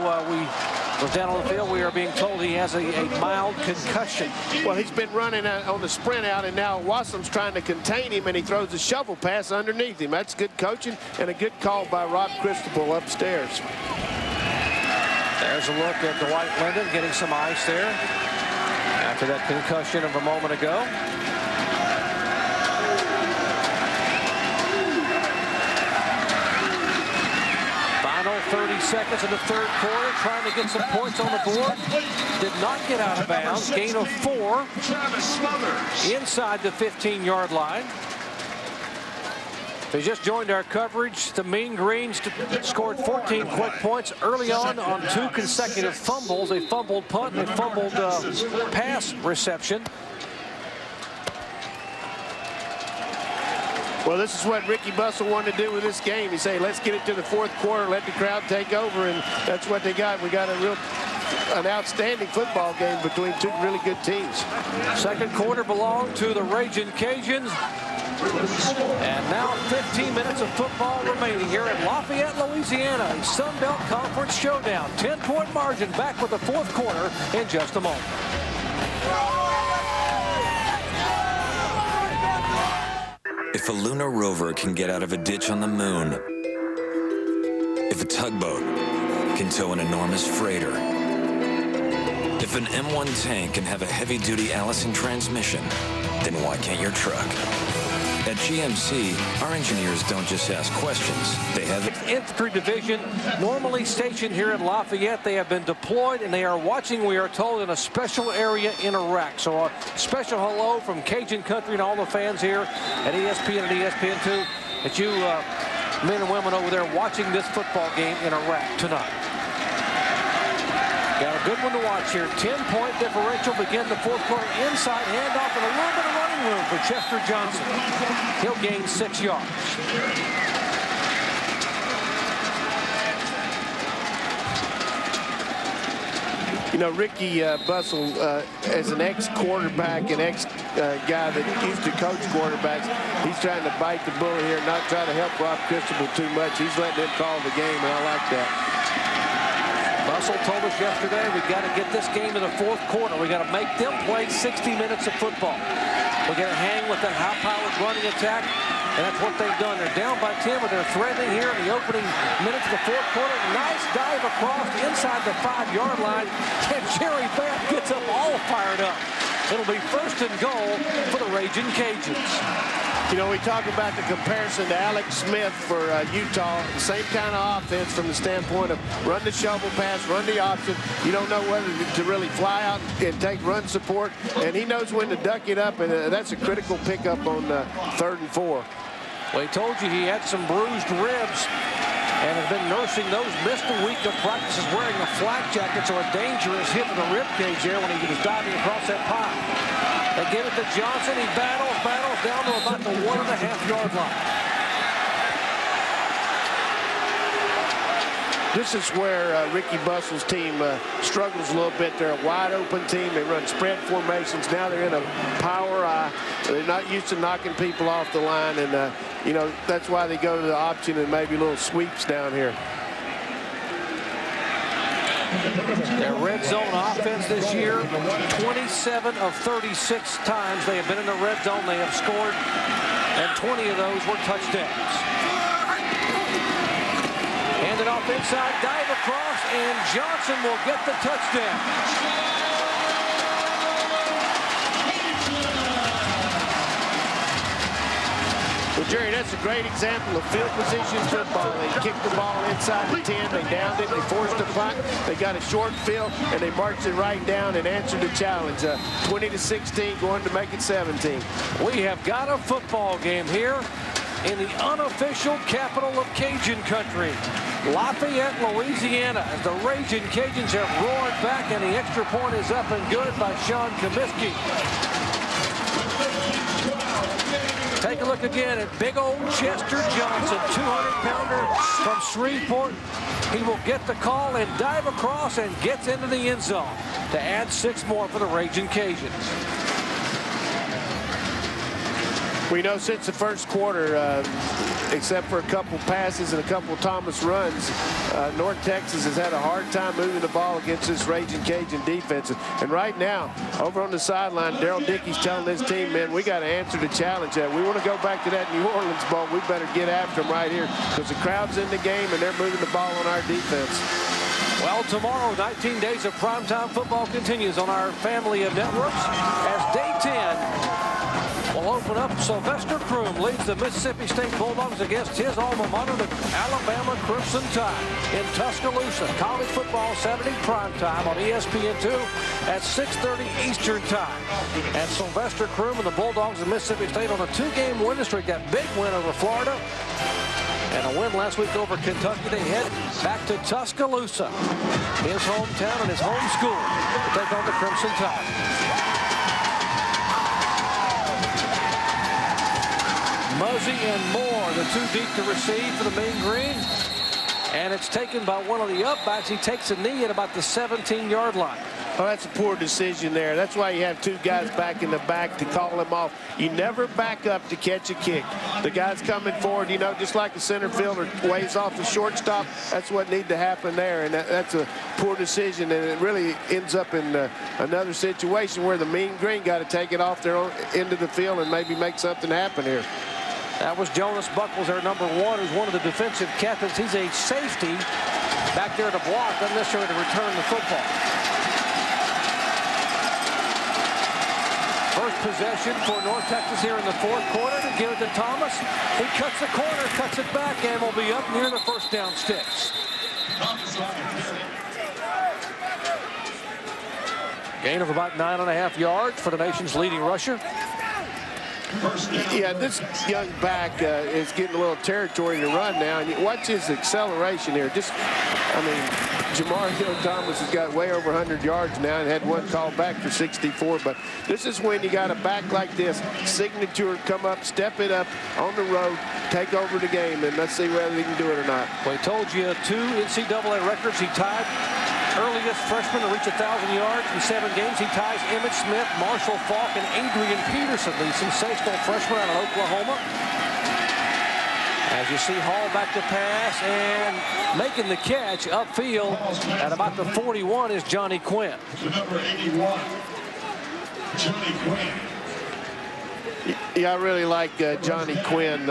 was down on the field. We are being told he has a mild concussion. Well, he's been running on the sprint out, and now Wassom's trying to contain him, and he throws a shovel pass underneath him. That's good coaching and a good call by Rob Cristobal upstairs. There's a look at Dwight Linden getting some ice there after that concussion of a moment ago. Final 30 seconds in the 3rd quarter, trying to get some points on the board. Did not get out of bounds. Gain of 4 inside the 15-yard line. They just joined our coverage. The Mean Greens scored 14 quick points early on 2 consecutive fumbles. A fumbled punt and a fumbled pass reception. Well, this is what Ricky Bustle wanted to do with this game. He said, let's get it to the 4th quarter, let the crowd take over, and that's what they got. We got an outstanding football game between 2 really good teams. 2nd quarter belonged to the Ragin Cajuns. And now 15 minutes of football remaining here at Lafayette, Louisiana. A Sun Belt Conference showdown. 10-point margin. Back with the 4th quarter in just a moment. If a lunar rover can get out of a ditch on the moon, if a tugboat can tow an enormous freighter, if an M1 tank can have a heavy-duty Allison transmission, then why can't your truck? At GMC, our engineers don't just ask questions. They have Infantry Division, normally stationed here in Lafayette. They have been deployed, and they are watching, we are told, in a special area in Iraq. So a special hello from Cajun Country and all the fans here at ESPN and ESPN2, that you men and women over there watching this football game in Iraq tonight. Got a good one to watch here. 10-point differential. Begin the 4th quarter. Inside handoff and a little bit of running room for Chester Johnson. He'll gain 6 yards. You know, Ricky Bustle, as an ex-quarterback and ex-guy that used to coach quarterbacks, he's trying to bite the bullet here, not try to help Rob Cristobal too much. He's letting him call the game, and I like that. Bustle told us yesterday we got to get this game in the 4th quarter. We got to make them play 60 minutes of football. We got to hang with that high-powered running attack, and that's what they've done. They're down by 10, but they're threatening here in the opening minutes of the 4th quarter. Nice dive across inside the 5-yard line, and Jerry Babb gets them all fired up. It'll be 1st and goal for the Ragin Cajuns. You know, we talk about the comparison to Alex Smith for Utah. The same kind of offense from the standpoint of run the shovel pass, run the option. You don't know whether to really fly out and take run support. And he knows when to duck it up, and that's a critical pickup on 3rd and 4. Well, he told you he had some bruised ribs and has been nursing those. Missed a week of practices wearing a flak jacket, so a dangerous hit to the rib cage there when he was diving across that pile. They give it to Johnson. He battles down to about the 1.5-yard line. This is where Ricky Bustle's team struggles a little bit. They're a wide open team. They run spread formations. Now they're in a power eye. They're not used to knocking people off the line, and you know, that's why they go to the option and maybe little sweeps down here. Their red zone offense this year, 27 of 36 times they have been in the red zone. They have scored, and 20 of those were touchdowns. Handed off inside, dive across, and Johnson will get the touchdown. Well, Jerry, that's a great example of field position football. They kicked the ball inside the 10. They downed it. They forced a punt. They got a short field, and they marched it right down and answered the challenge. 20-16, going to make it 17. We have got a football game here in the unofficial capital of Cajun country, Lafayette, Louisiana, as the Ragin Cajuns have roared back, and the extra point is up and good by Sean Comiskey. Take a look again at big old Chester Johnson, 200-pounder from Shreveport. He will get the call and dive across and gets into the end zone to add 6 more for the Ragin Cajuns. We know since the first quarter, except for a couple passes and a couple Thomas runs, North Texas has had a hard time moving the ball against this Ragin Cajun defense. And right now, over on the sideline, Daryl Dickey's telling his team, man, we got to answer the challenge. We want to go back to that New Orleans ball. We better get after them right here because the crowd's in the game and they're moving the ball on our defense. Well, tomorrow, 19 days of primetime football continues on our family of networks as day 10 will open up. Sylvester Croom leads the Mississippi State Bulldogs against his alma mater, the Alabama Crimson Tide, in Tuscaloosa. College football Saturday primetime on ESPN2 at 6:30 Eastern Time. And Sylvester Croom and the Bulldogs of Mississippi State on a 2-game winning streak. That big win over Florida and a win last week over Kentucky. They head back to Tuscaloosa, his hometown and his home school, to take on the Crimson Tide. Muzzy and Moore, the 2 deep to receive for the Mean Green. And it's taken by one of the upbacks. He takes a knee at about the 17-yard line. Oh, that's a poor decision there. That's why you have 2 guys back in the back to call him off. You never back up to catch a kick. The guy's coming forward, you know, just like the center fielder waves off the shortstop. That's what needs to happen there, and that's a poor decision, and it really ends up in another situation where the Mean Green got to take it off their own end of the field and maybe make something happen here. That was Jonas Buckles, their number 1, who's one of the defensive captains. He's a safety back there to block, not necessarily to return the football. First possession for North Texas here in the 4th quarter to give it to Thomas. He cuts the corner, cuts it back, and will be up near the first down sticks. Gain of about 9.5 yards for the nation's leading rusher. Yeah, this young back is getting a little territory to run now. And you watch his acceleration here. Just, I mean, Jamario Thomas has got way over 100 yards now and had 1 call back for 64. But this is when you got a back like this, signature, come up, step it up on the road, take over the game, and let's see whether he can do it or not. Well, he told you 2 NCAA records. He tied earliest freshman to reach 1,000 yards in 7 games. He ties Emmitt Smith, Marshall Falk, and Adrian Peterson, the sensational freshman out of Oklahoma. As you see, Hall back to pass, and making the catch upfield at about the 41 is Johnny Quinn. Number 81, Johnny Quinn. Yeah, I really like Johnny Quinn's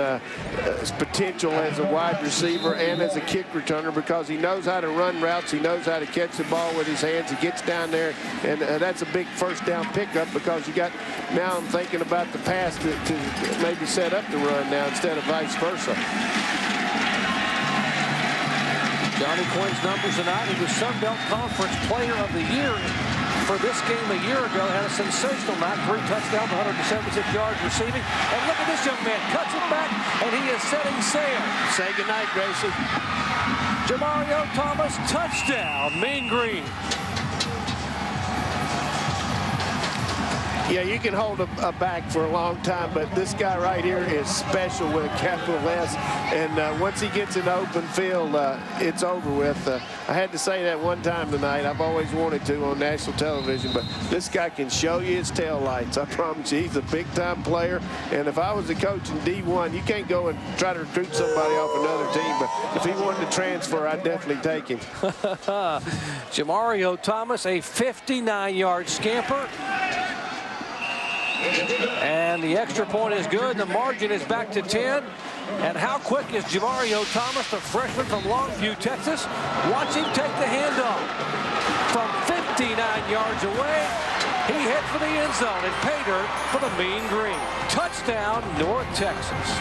potential as a wide receiver and as a kick returner because he knows how to run routes. He knows how to catch the ball with his hands. He gets down there, and that's a big first down pickup because you got, now I'm thinking about the pass to maybe set up the run now instead of vice versa. Johnny Quinn's numbers tonight. He was Sun Belt Conference Player of the Year for this game a year ago. Had a sensational night, 3 touchdowns, 176 yards receiving. And look at this young man, cuts it back, and he is setting sail. Say goodnight, Gracie. Jamario Thomas, touchdown, Mean Green. Yeah, you can hold a back for a long time, but this guy right here is special with a capital S. And once he gets in the open field, it's over with. I had to say that one time tonight. I've always wanted to on national television, but this guy can show you his taillights. I promise you, he's a big-time player. And if I was a coach in D1, you can't go and try to recruit somebody off another team. But if he wanted to transfer, I'd definitely take him. Jamario Thomas, a 59-yard scamper. And the extra point is good. The margin is back to 10. And how quick is Jamario Thomas, the freshman from Longview, Texas? Watch him take the handoff. From 59 yards away, he hit for the end zone and paid her for the mean green. Touchdown, North Texas.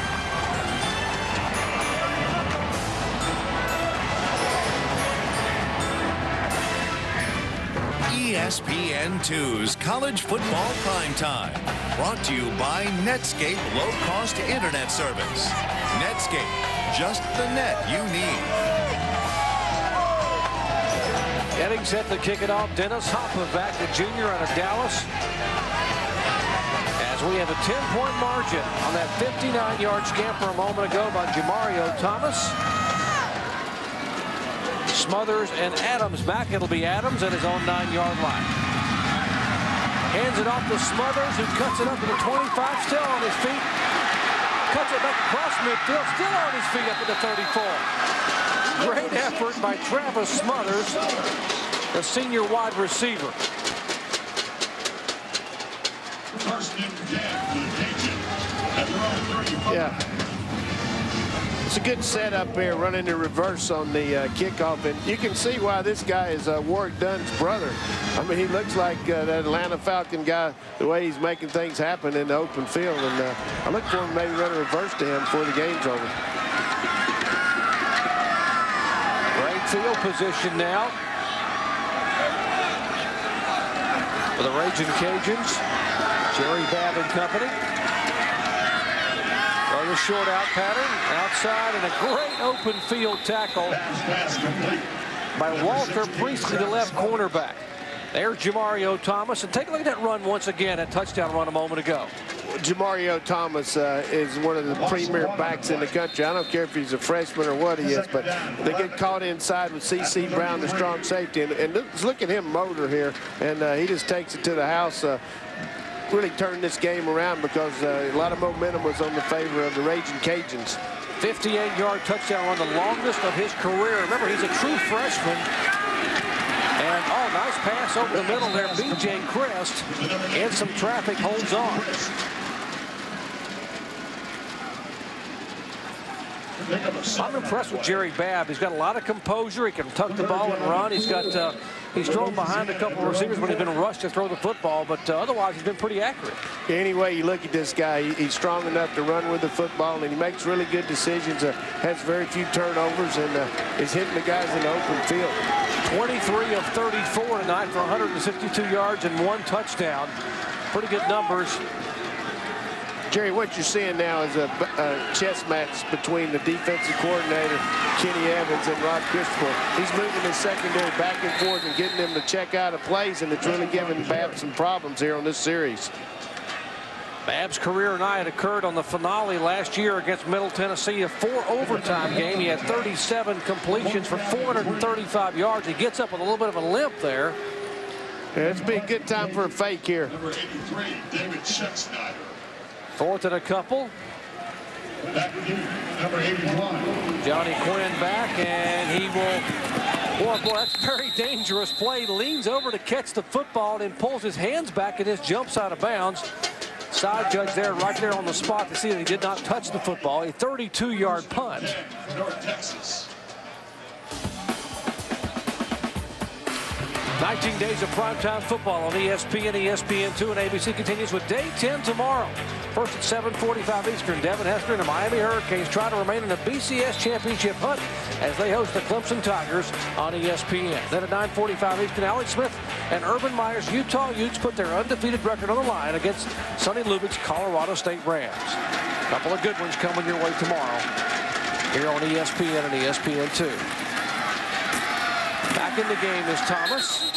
ESPN2's College Football Primetime. Brought to you by Netscape Low-Cost Internet Service. Netscape, just the net you need. Getting set to kick it off, Dennis Hoppenback, the junior out of Dallas. As we have a 10-point margin on that 59-yard scamper a moment ago by Jamario Thomas. Smothers and Adams back. It'll be Adams at his own 9-yard line. Hands it off to Smothers, who cuts it up to the 25, still on his feet. Cuts it back across midfield, still on his feet up to the 34. Great effort by Travis Smothers, the senior wide receiver. Yeah. It's a good setup here, running the reverse on the kickoff. And you can see why this guy is Warwick Dunn's brother. I mean, he looks like that Atlanta Falcon guy, the way he's making things happen in the open field. And I look for him to maybe run a reverse to him before the game's over. Great field position now for the Ragin Cajuns. Jerry Babb and company. The short out pattern outside, and a great open field tackle by Walter Priestley, the left cornerback. There's Jamario Thomas, and take a look at that run once again, that touchdown run a moment ago. Jamario Thomas is one of the premier backs in the country. I don't care if he's a freshman or what he is, but they get caught inside with C.C. Brown, the strong safety, and look at him motor here, and he just takes it to the house. Really turned this game around because a lot of momentum was on the favor of the Ragin Cajuns. 58-yard touchdown, one of the longest of his career. Remember, he's a true freshman. And, oh, nice pass over the middle there. B.J. Crest, and some traffic, holds on. I'm impressed with Jerry Babb. He's got a lot of composure. He can tuck the ball and run. He's got he's thrown behind a couple of receivers when he's been rushed to throw the football, but otherwise he's been pretty accurate. Any way you look at this guy, he's strong enough to run with the football, and he makes really good decisions, has very few turnovers, and is hitting the guys in the open field. 23 of 34 tonight for 162 yards and 1 touchdown. Pretty good numbers. Jerry, what you're seeing now is a chess match between the defensive coordinator, Kenny Evans, and Rod Christopher. He's moving his secondary back and forth and getting them to check out of plays, and it's really giving Babb some problems here on this series. Babb's career night occurred on the finale last year against Middle Tennessee, a 4-overtime game. He had 37 completions for 435 yards. He gets up with a little bit of a limp there. Yeah, it's been a good time for a fake here. Number 83, David Scheckschneider. 4th and a couple. Number 81. Johnny Quinn back, and he will. Boy, that's a very dangerous play. Leans over to catch the football and then pulls his hands back and just jumps out of bounds. Side judge there, right there on the spot to see that he did not touch the football. A 32-yard punt. North Texas. 19 days of primetime football on ESPN, ESPN2, and ABC continues with day 10 tomorrow. First at 7:45 Eastern, Devin Hester and the Miami Hurricanes try to remain in the BCS championship hunt as they host the Clemson Tigers on ESPN. Then at 9:45 Eastern, Alex Smith and Urban Meyer's Utah Utes put their undefeated record on the line against Sonny Lubbock's Colorado State Rams. A couple of good ones coming your way tomorrow here on ESPN and ESPN2. Back in the game is Thomas.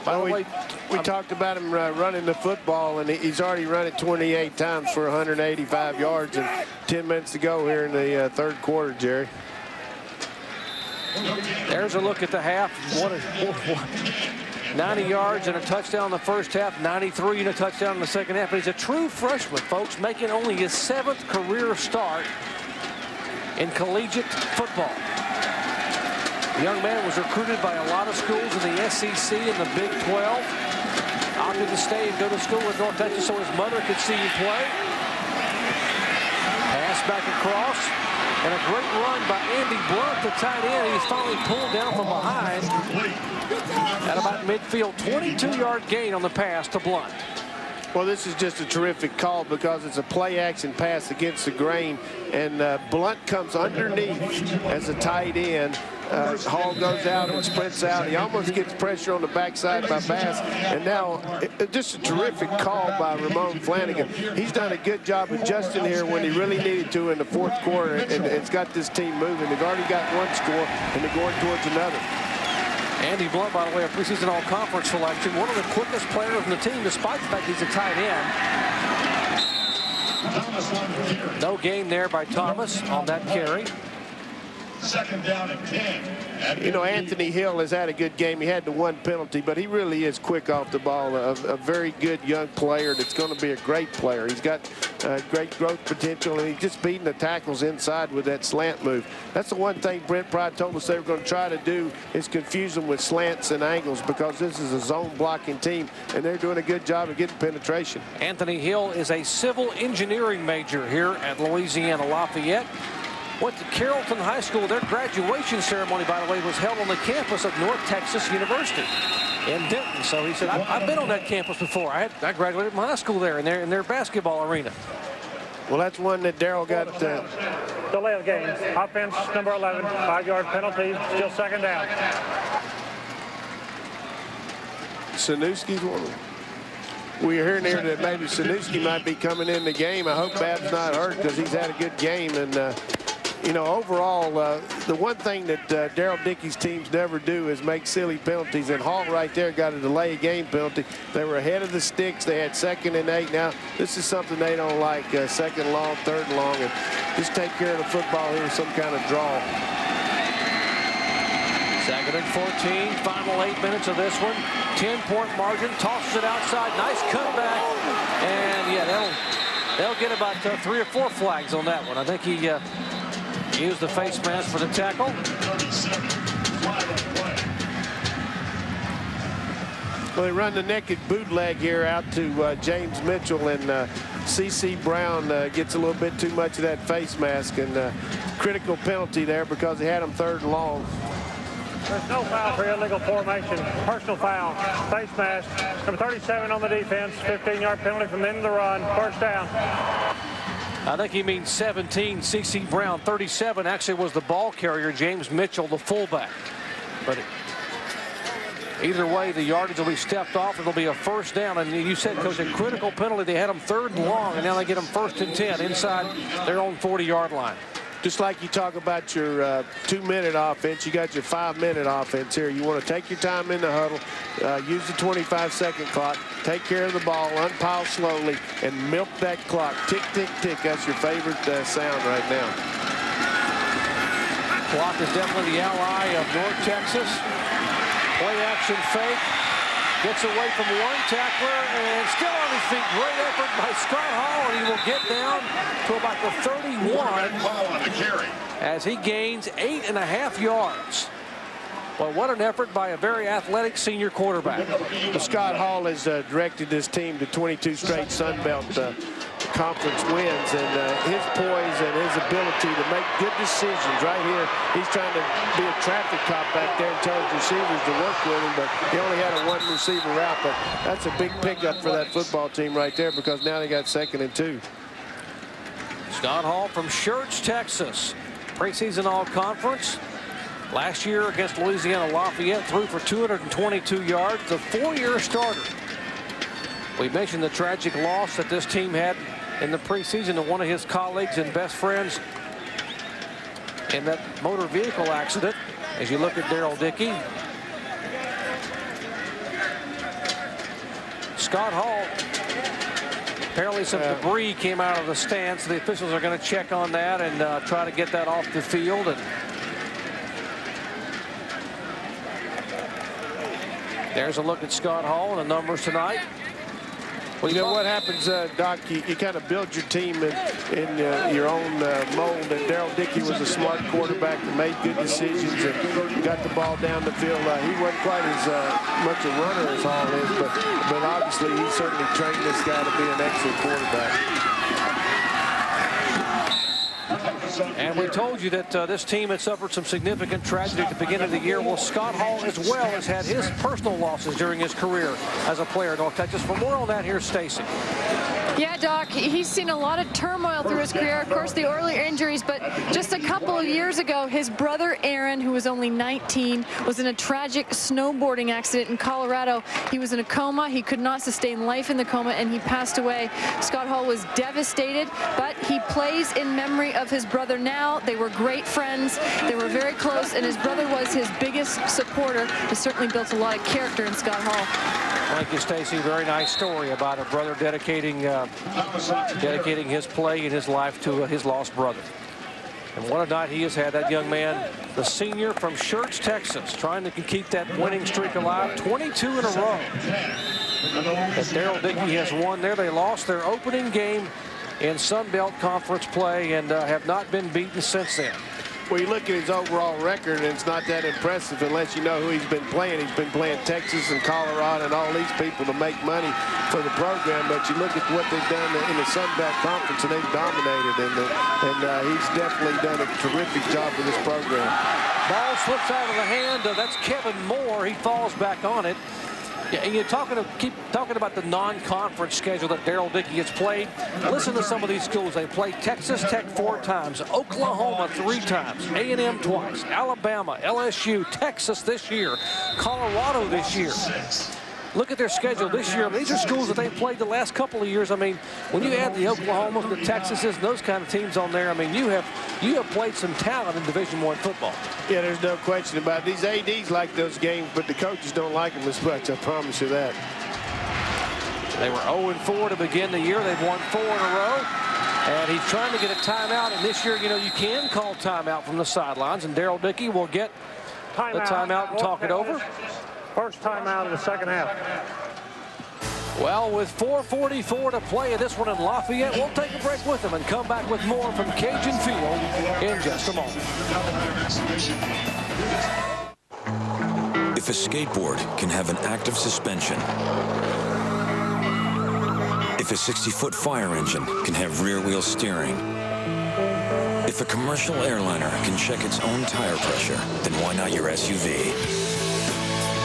By the way, we talked about him running the football, and he's already run it 28 times for 185 yards, and 10 minutes to go here in the third quarter, Jerry. There's a look at the half. 90 yards and a touchdown in the first half, 93 and a touchdown in the second half. But he's a true freshman, folks, making only his 7th career start in collegiate football. The young man was recruited by a lot of schools in the SEC and the Big 12. Opted to stay and go to school with North Texas so his mother could see him play. Pass back across. And a great run by Andy Blunt, the tight end. He's finally pulled down from behind at about midfield. 22-yard gain on the pass to Blunt. Well, this is just a terrific call because it's a play-action pass against the grain, and Blunt comes underneath as a tight end. Hall goes out and sprints out. He almost gets pressure on the backside by Bass, and now just a terrific call by Ramon Flanagan. He's done a good job adjusting here when he really needed to in the fourth quarter, and it's got this team moving. They've already got one score, and they're going towards another. Andy Blunt, by the way, a preseason all-conference selection, one of the quickest players on the team, despite the fact he's a tight end. No gain there by Thomas on that carry. Second down and 10. You know, Anthony Hill has had a good game. He had the one penalty, but he really is quick off the ball. A very good young player that's going to be a great player. He's got great growth potential, and he's just beating the tackles inside with that slant move. That's the one thing Brent Pride told us they were going to try to do is confuse them with slants and angles because this is a zone blocking team, and they're doing a good job of getting penetration. Anthony Hill is a civil engineering major here at Louisiana-Lafayette. Went to Carrollton High School. Their graduation ceremony, by the way, was held on the campus of North Texas University in Denton. So he said, I've been on that campus before. I graduated from high school there in their basketball arena. Well, that's one that Darrell got. Delay of game. Offense number 11. 5-yard penalty. Still second down. Sanuski's one. We're hearing here that maybe Sanuski might be coming in the game. I hope Bab's not hurt because he's had a good game. And, you know, overall, the one thing that Darrell Dickey's teams never do is make silly penalties. And Hall right there got a delay game penalty. They were ahead of the sticks. They had 2nd and 8. Now, this is something they don't like. 2nd long, 3rd and long. And just take care of the football here, some kind of draw. 2nd and 14. Final 8 minutes of this one. 10-point margin. Tosses it outside. Nice cutback. And, yeah, they'll get about 3 or 4 flags on that one. I think he used the face mask for the tackle. Well, they run the naked bootleg here out to James Mitchell, and C.C. Brown gets a little bit too much of that face mask, and critical penalty there because he had him 3rd and long. There's no foul for illegal formation. Personal foul. Face mask. Number 37 on the defense. 15-yard penalty from the end of the run. First down. I think he means 17. C.C. Brown. 37 actually was the ball carrier. James Mitchell, the fullback. But either way, the yardage will be stepped off. It'll be a first down. And you said, Coach, a critical penalty. They had them 3rd and long, and now they get them 1st and 10 inside their own 40-yard line. Just like you talk about your 2-minute offense, you got your 5-minute offense here. You want to take your time in the huddle, use the 25-second clock, take care of the ball, unpile slowly, and milk that clock. Tick, tick, tick. That's your favorite sound right now. Clock is definitely the ally of North Texas. Play action fake. Gets away from one tackler and still on his feet. Great effort by Scott Hall, and he will get down to about the 31 as he gains 8.5 yards. Well, what an effort by a very athletic senior quarterback. Well, Scott Hall has directed this team to 22 straight Sun Belt conference wins, and his poise and his ability to make good decisions right here. He's trying to be a traffic cop back there and tell his receivers to work with him, but he only had a 1 receiver route. But that's a big pickup for that football team right there because now they got 2nd and 2. Scott Hall from Church, Texas. Preseason all-conference. Last year against Louisiana-Lafayette, threw for 222 yards, the 4-year starter. We mentioned the tragic loss that this team had in the preseason to one of his colleagues and best friends in that motor vehicle accident. As you look at Darrell Dickey, Scott Hall, apparently some debris came out of the stands. So the officials are going to check on that and try to get that off the field. And there's a look at Scott Hall and the numbers tonight. Well, you know what happens, Doc, you kind of build your team in your own mold, and Daryl Dickey was a smart quarterback that made good decisions and got the ball down the field. He wasn't quite as much a runner as Hall is, but obviously he certainly trained this guy to be an excellent quarterback. And we told you that this team had suffered some significant tragedy at the beginning of the year. Well, Scott Hall as well has had his personal losses during his career as a player in North Texas. For more on that, here's Stacy. Yeah, Doc, he's seen a lot of turmoil through his career. Of course, the earlier injuries, but just a couple of years ago, his brother Aaron, who was only 19, was in a tragic snowboarding accident in Colorado. He was in a coma. He could not sustain life in the coma, and he passed away. Scott Hall was devastated, but he plays in memory of his brother now. They were great friends. They were very close, and his brother was his biggest supporter. He certainly built a lot of character in Scott Hall. Thank you, Stacy. Very nice story about a brother dedicating his play and his life to his lost brother. And what a night he has had, that young man, the senior from Schertz, Texas, trying to keep that winning streak alive. 22 in a row that Daryl Dickey has won there. They lost their opening game in Sun Belt Conference play and have not been beaten since then. Well, you look at his overall record, and it's not that impressive unless you know who he's been playing. He's been playing Texas and Colorado and all these people to make money for the program. But you look at what they've done in the Sun Belt Conference, and they've dominated. And he's definitely done a terrific job with this program. Ball slips out of the hand. That's Kevin Moore. He falls back on it. Yeah, and you keep talking about the non-conference schedule that Daryl Dickey has played. Listen to some of these schools. They played Texas Tech 4 times, Oklahoma 3 times, A&M twice, Alabama, LSU, Texas this year, Colorado this year. Look at their schedule this year. I mean, these are schools that they've played the last couple of years. I mean, when you add the Oklahomas, the Texases, and those kind of teams on there, I mean, you have played some talent in Division I football. Yeah, there's no question about it. These ADs like those games, but the coaches don't like them as much, I promise you that. They were 0-4 to begin the year. They've won 4 in a row. And he's trying to get a timeout. And this year, you know, you can call timeout from the sidelines. And Daryl Dickey will get the timeout and talk it over. First timeout of the second half. Well, with 4:44 to play in this one in Lafayette, we'll take a break with them and come back with more from Cajun Field in just a moment. If a skateboard can have an active suspension, if a 60-foot fire engine can have rear-wheel steering, if a commercial airliner can check its own tire pressure, then why not your SUV?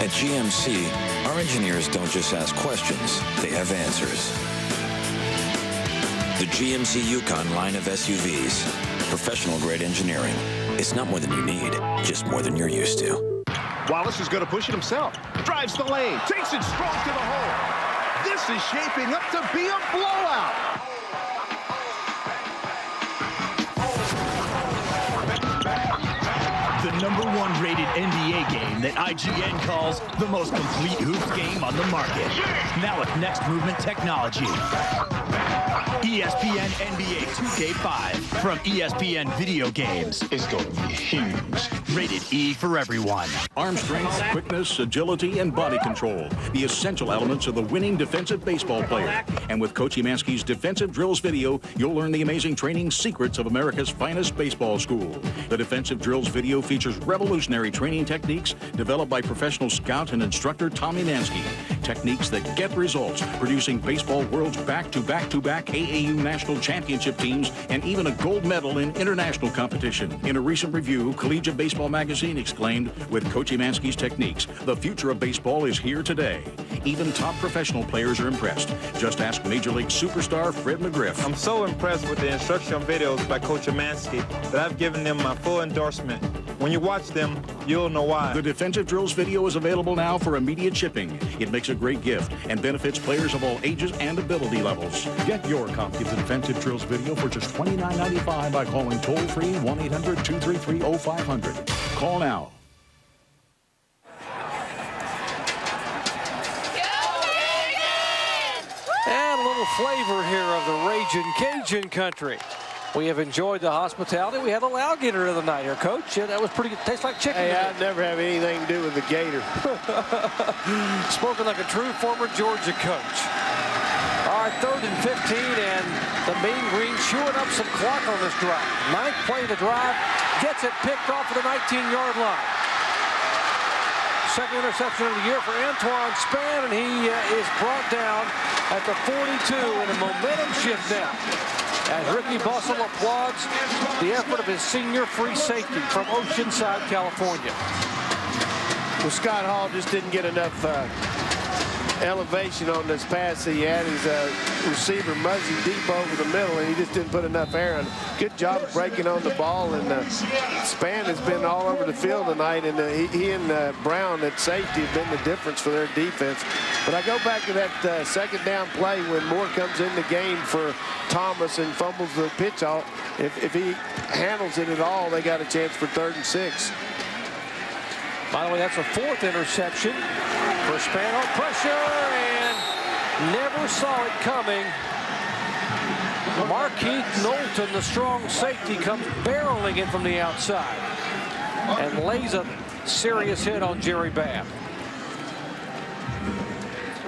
At GMC, our engineers don't just ask questions, they have answers. The GMC Yukon line of SUVs. Professional-grade engineering. It's not more than you need, just more than you're used to. Wallace is going to push it himself. Drives the lane, takes it strong to the hole. This is shaping up to be a blowout. The #1 rated NBA game that IGN calls the most complete hoops game on the market. Now with next movement technology. ESPN NBA 2K5 from ESPN Video Games. It's going to be huge. Rated E for everyone. Arm strength, quickness, agility, and body control. The essential elements of the winning defensive baseball player. And with Coach Emanski's Defensive Drills video, you'll learn the amazing training secrets of America's finest baseball school. The Defensive Drills video features revolutionary training techniques developed by professional scout and instructor Tom Emanski. Techniques that get results, producing baseball world's back-to-back-to-back AAU national championship teams and even a gold medal in international competition. In a recent review, Collegiate Baseball Magazine exclaimed, with Coach Emanski's techniques, the future of baseball is here today. Even top professional players are impressed. Just ask Major League superstar Fred McGriff. I'm so impressed with the instructional videos by Coach Emanski that I've given them my full endorsement. When you watch them, you'll know why. The Defensive Drills video is available now for immediate shipping. It makes a great gift and benefits players of all ages and ability levels. Get your copy of the Defensive Drills video for just $29.95 by calling toll-free 1-800-233-0500. Call now. little flavor here of the Ragin Cajun country. We have enjoyed the hospitality. We had a little alligator of the night here, Coach. Yeah, that was pretty good. Tastes like chicken. Hey, I'd never have anything to do with the gator. Spoken like a true former Georgia coach. All right, 3rd and 15, and the Mean Green chewing up some clock on this drive. 9th play of the drive, gets it picked off at the 19-yard line. Second interception of the year for Antoine Spann, and he is brought down at the 42 in a momentum shift now. As Ricky Bussell applauds the effort of his senior free safety from Oceanside, California. Well, Scott Hall just didn't get enough elevation on this pass. He had his receiver Muzzy deep over the middle, and he just didn't put enough air on. Good job of breaking on the ball, and Spann has been all over the field tonight, and he and Brown at safety have been the difference for their defense. But I go back to that second down play when Moore comes in the game for Thomas and fumbles the pitch off. If he handles it at all, they got a chance for 3rd and 6. By the way, that's a 4th interception for Spann. On pressure, and never saw it coming. Markeith Knowlton, the strong safety, comes barreling in from the outside and lays a serious hit on Jerry Babb.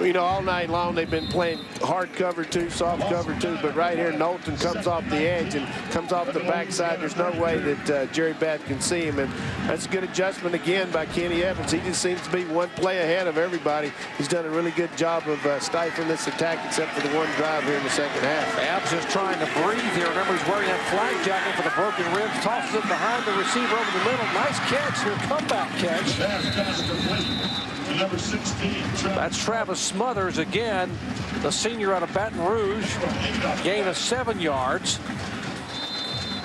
You know, all night long they've been playing hard cover 2, soft cover 2, but right here Knowlton comes off the edge and comes off the backside. There's no way that Jerry Babb can see him, and that's a good adjustment again by Kenny Evans. He just seems to be one play ahead of everybody. He's done a really good job of stifling this attack, except for the one drive here in the second half. Babb's just trying to breathe here. Remember, he's wearing that flag jacket for the broken ribs, tosses it behind the receiver over the middle. Nice catch here, comeback catch. Number 16. That's Travis Smothers again, the senior out of Baton Rouge. Gain of 7 yards.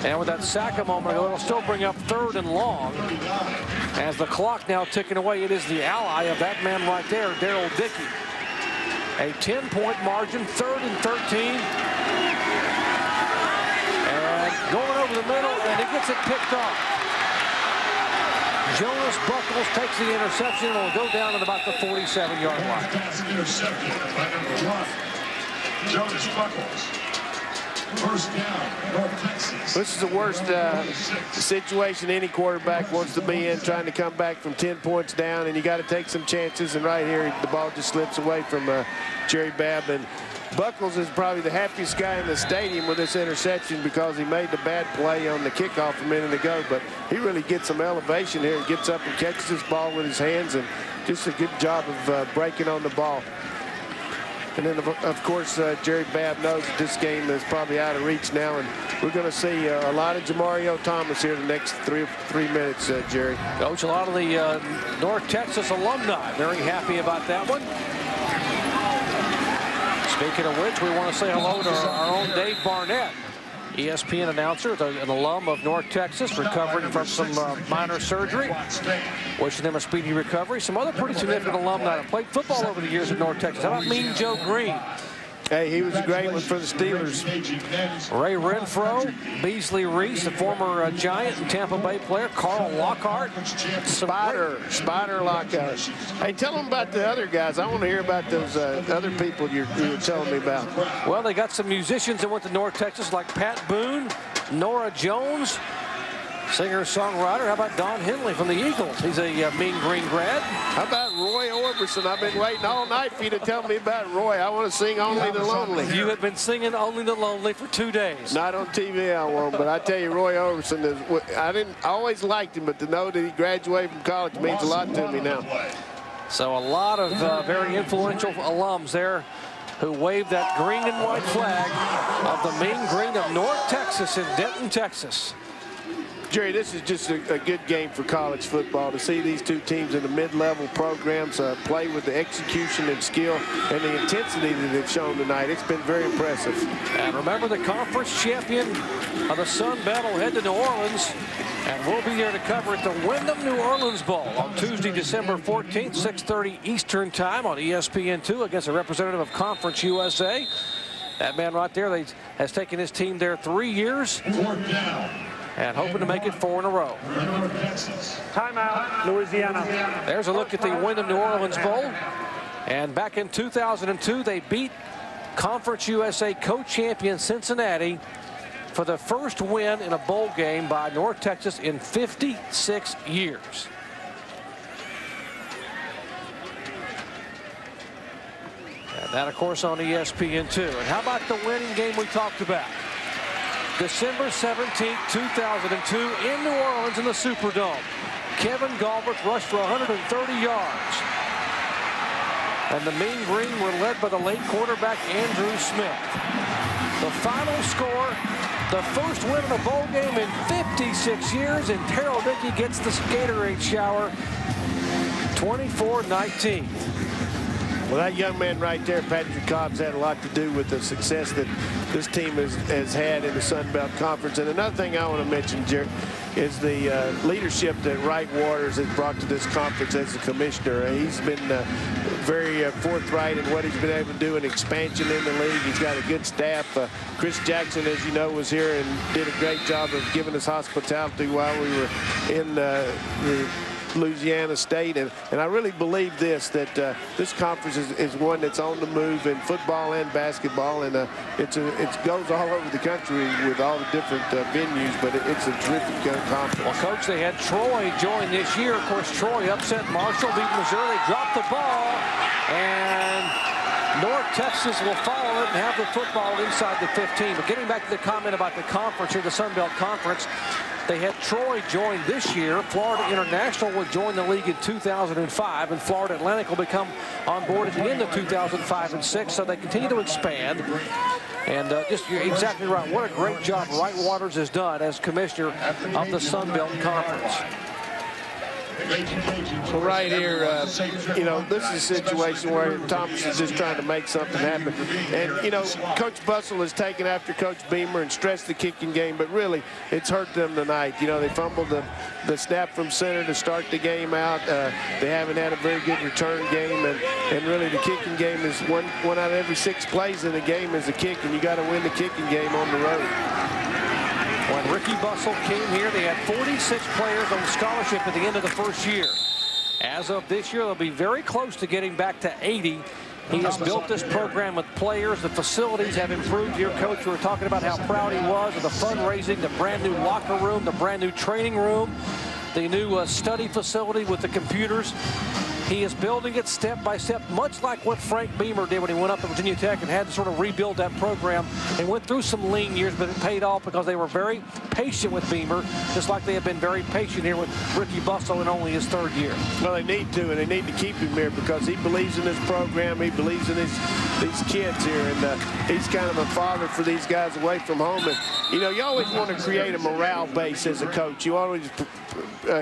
And with that sack a moment ago, it'll still bring up 3rd and long. As the clock now ticking away, it is the ally of that man right there, Darrell Dickey. A 10-point margin, 3rd and 13. And going over the middle, and he gets it picked off. Jonas Buckles takes the interception and will go down at about the 47-yard line. Pass intercepted by number 1, Jonas Buckles. 1st down, North Texas. This is the worst situation any quarterback wants to be in, trying to come back from 10 points down, and you got to take some chances. And right here, the ball just slips away from Jerry Babb. And Buckles is probably the happiest guy in the stadium with this interception because he made the bad play on the kickoff a minute ago, but he really gets some elevation here and gets up and catches this ball with his hands, and just a good job of breaking on the ball. And then, of course, Jerry Babb knows that this game is probably out of reach now, and we're going to see a lot of Jamario Thomas here the next three minutes, Jerry. Coach, a lot of the North Texas alumni very happy about that one. Speaking of which, we want to say hello to our own Dave Barnett, ESPN announcer, an alum of North Texas, recovering from some minor surgery. Wishing them a speedy recovery. Some other pretty significant alumni that played football over the years at North Texas. How about Mean Joe Green? Hey, he was a great one for the Steelers. Ray Renfro, Beasley Reese, the former Giant and Tampa Bay player, Carl Lockhart. Spider Lockhart. Hey, tell them about the other guys. I want to hear about those other people you were telling me about. Well, they got some musicians that went to North Texas like Pat Boone, Nora Jones, singer-songwriter. How about Don Henley from the Eagles? He's a Mean Green grad. How about Roy Orbison? I've been waiting all night for you to tell me about Roy. I want to sing Only the Lonely. You have been singing Only the Lonely for 2 days. Not on TV, I won't, but I tell you, Roy Orbison, I always liked him, but to know that he graduated from college means a lot to me now. So a lot of very influential alums there who waved that green and white flag of the Mean Green of North Texas in Denton, Texas. Jerry, this is just a good game for college football to see these two teams in the mid-level programs play with the execution and skill and the intensity that they've shown tonight. It's been very impressive. And remember, the conference champion of the Sun Belt will head to New Orleans, and we'll be there to cover at the Wyndham New Orleans Bowl on Tuesday, December 14th, 6:30 Eastern Time on ESPN2 against a representative of Conference USA. That man right there has taken his team there 3 years. And hoping to make it 4 in a row. Timeout, Louisiana. There's a look at the Wyndham New Orleans Bowl. And back in 2002, they beat Conference USA co-champion Cincinnati for the first win in a bowl game by North Texas in 56 years. And that, of course, on ESPN2. And how about the winning game we talked about? December 17, 2002, in New Orleans in the Superdome. Kevin Galbraith rushed for 130 yards. And the Mean Green were led by the late quarterback Andrew Smith. The final score, the first win in a bowl game in 56 years, and Terrell Dickey gets the Gatorade shower, 24-19. Well, that young man right there, Patrick Cobbs, had a lot to do with the success that this team has had in the Sun Belt Conference. And another thing I want to mention, Jerry, is the leadership that Wright Waters has brought to this conference as a commissioner. He's been very forthright in what he's been able to do in expansion in the league. He's got a good staff. Chris Jackson, as you know, was here and did a great job of giving us hospitality while we were in the Louisiana State, and I really believe this, that this conference is one that's on the move in football and basketball, and it goes all over the country with all the different venues, but it's a terrific conference. Well, Coach, they had Troy join this year. Of course, Troy upset Marshall, beat Missouri. They dropped the ball, and North Texas will follow it and have the football inside the 15. But getting back to the comment about the conference here, the Sun Belt Conference, they had Troy join this year. Florida International will join the league in 2005, and Florida Atlantic will become on board at the end of 2005 and 6. So they continue to expand. And you're exactly right. What a great job Wright Waters has done as commissioner of the Sun Belt Conference. Well, right here, you know, this is a situation where Thomas is just trying to make something happen. And, you know, Coach Bussell has taken after Coach Beamer and stressed the kicking game, but really it's hurt them tonight. You know, they fumbled the snap from center to start the game out. They haven't had a very good return game, and really the kicking game is one out of every 6 plays in the game is a kick, and you got to win the kicking game on the road. When Ricky Bussell came here, they had 46 players on scholarship at the end of the first year. As of this year, they'll be very close to getting back to 80. He has built this program with players. The facilities have improved. Your coach, we were talking about how proud he was of the fundraising, the brand new locker room, the brand new training room, the new study facility with the computers. He is building it step by step, much like what Frank Beamer did when he went up to Virginia Tech and had to sort of rebuild that program. They went through some lean years, but it paid off because they were very patient with Beamer, just like they have been very patient here with Ricky Bussell in only his 3rd year. Well, they need to, and they need to keep him here because he believes in this program. He believes in these kids here, and he's kind of a father for these guys away from home. And, you know, you always want to create a morale base as a coach. You always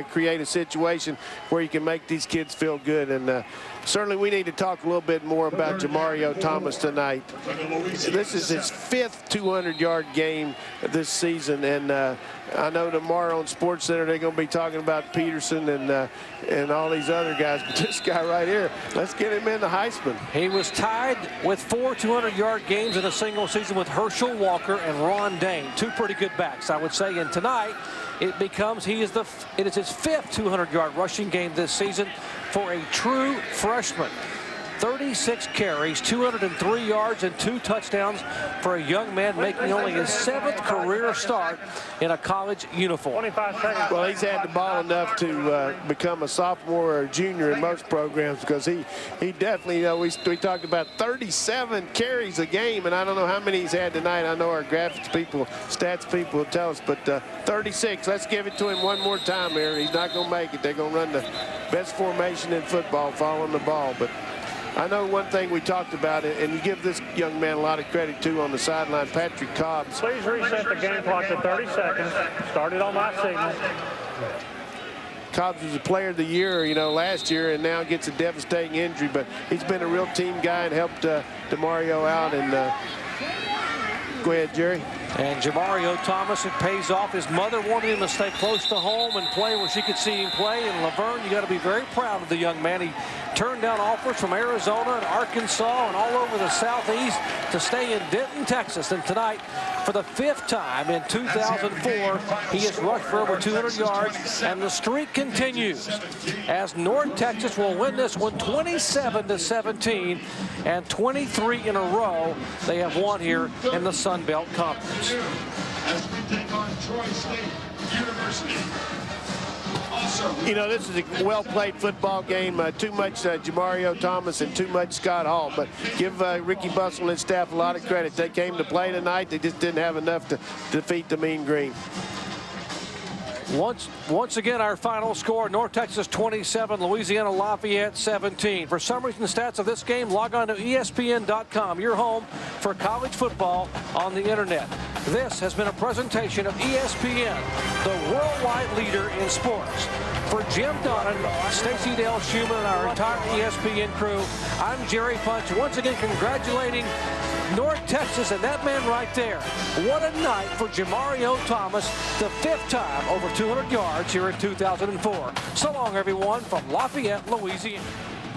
create a situation where you can make these kids feel good. And certainly we need to talk a little bit more about Jamario Thomas tonight. This is his 5th 200-yard game this season, and I know tomorrow on Sports Center they're going to be talking about Peterson and all these other guys, but this guy right here, let's get him in the Heisman. He was tied with 4 200-yard games in a single season with Herschel Walker and Ron Dane, 2 pretty good backs, I would say. And tonight it is his 5th 200-yard rushing game this season for a true freshman. 36 carries, 203 yards, and 2 touchdowns for a young man making only his 7th career start in a college uniform. 25 seconds. Well, he's had the ball enough to become a sophomore or a junior in most programs because he definitely, you know, we talked about 37 carries a game, and I don't know how many he's had tonight. I know our graphics people, stats people will tell us, but 36. Let's give it to him one more time here. He's not going to make it. They're going to run the best formation in football, following the ball, but I know one thing we talked about, and you give this young man a lot of credit, too, on the sideline, Patrick Cobbs. Please reset the game clock to 30 seconds. Started on my signal. Cobbs was a player of the year, you know, last year, and now gets a devastating injury, but he's been a real team guy and helped DeMario out. And go ahead, Jerry. And Jamario Thomas, it pays off. His mother wanted him to stay close to home and play where she could see him play. And Laverne, you got to be very proud of the young man. He turned down offers from Arizona and Arkansas and all over the Southeast to stay in Denton, Texas. And tonight, For the 5th time in 2004, he has rushed for over 200 yards, and the streak continues as North Texas will win this one 27-17, and 23 in a row they have won here in the Sun Belt Conference. As we take on Troy State University. You know, this is a well-played football game. Too much Jamario Thomas and too much Scott Hall. But give Ricky Bustle and his staff a lot of credit. They came to play tonight. They just didn't have enough to defeat the Mean Green. Once again, our final score, North Texas 27, Louisiana-Lafayette 17. For summaries and stats of this game, log on to ESPN.com, your home for college football on the internet. This has been a presentation of ESPN, the worldwide leader in sports. For Jim Donnan, Stacey Dale Schumann, and our entire ESPN crew, I'm Jerry Punch, once again congratulating North Texas and that man right there. What a night for Jamario Thomas, the 5th time over 200 yards here in 2004. So long, everyone, from Lafayette, Louisiana.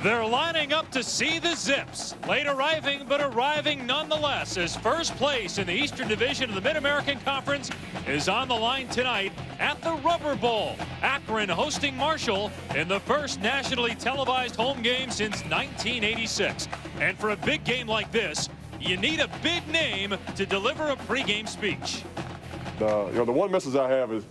They're lining up to see the Zips. Late arriving, but arriving nonetheless, as first place in the Eastern Division of the Mid-American Conference is on the line tonight at the Rubber Bowl. Akron hosting Marshall in the first nationally televised home game since 1986. And for a big game like this, you need a big name to deliver a pregame speech. The one message I have is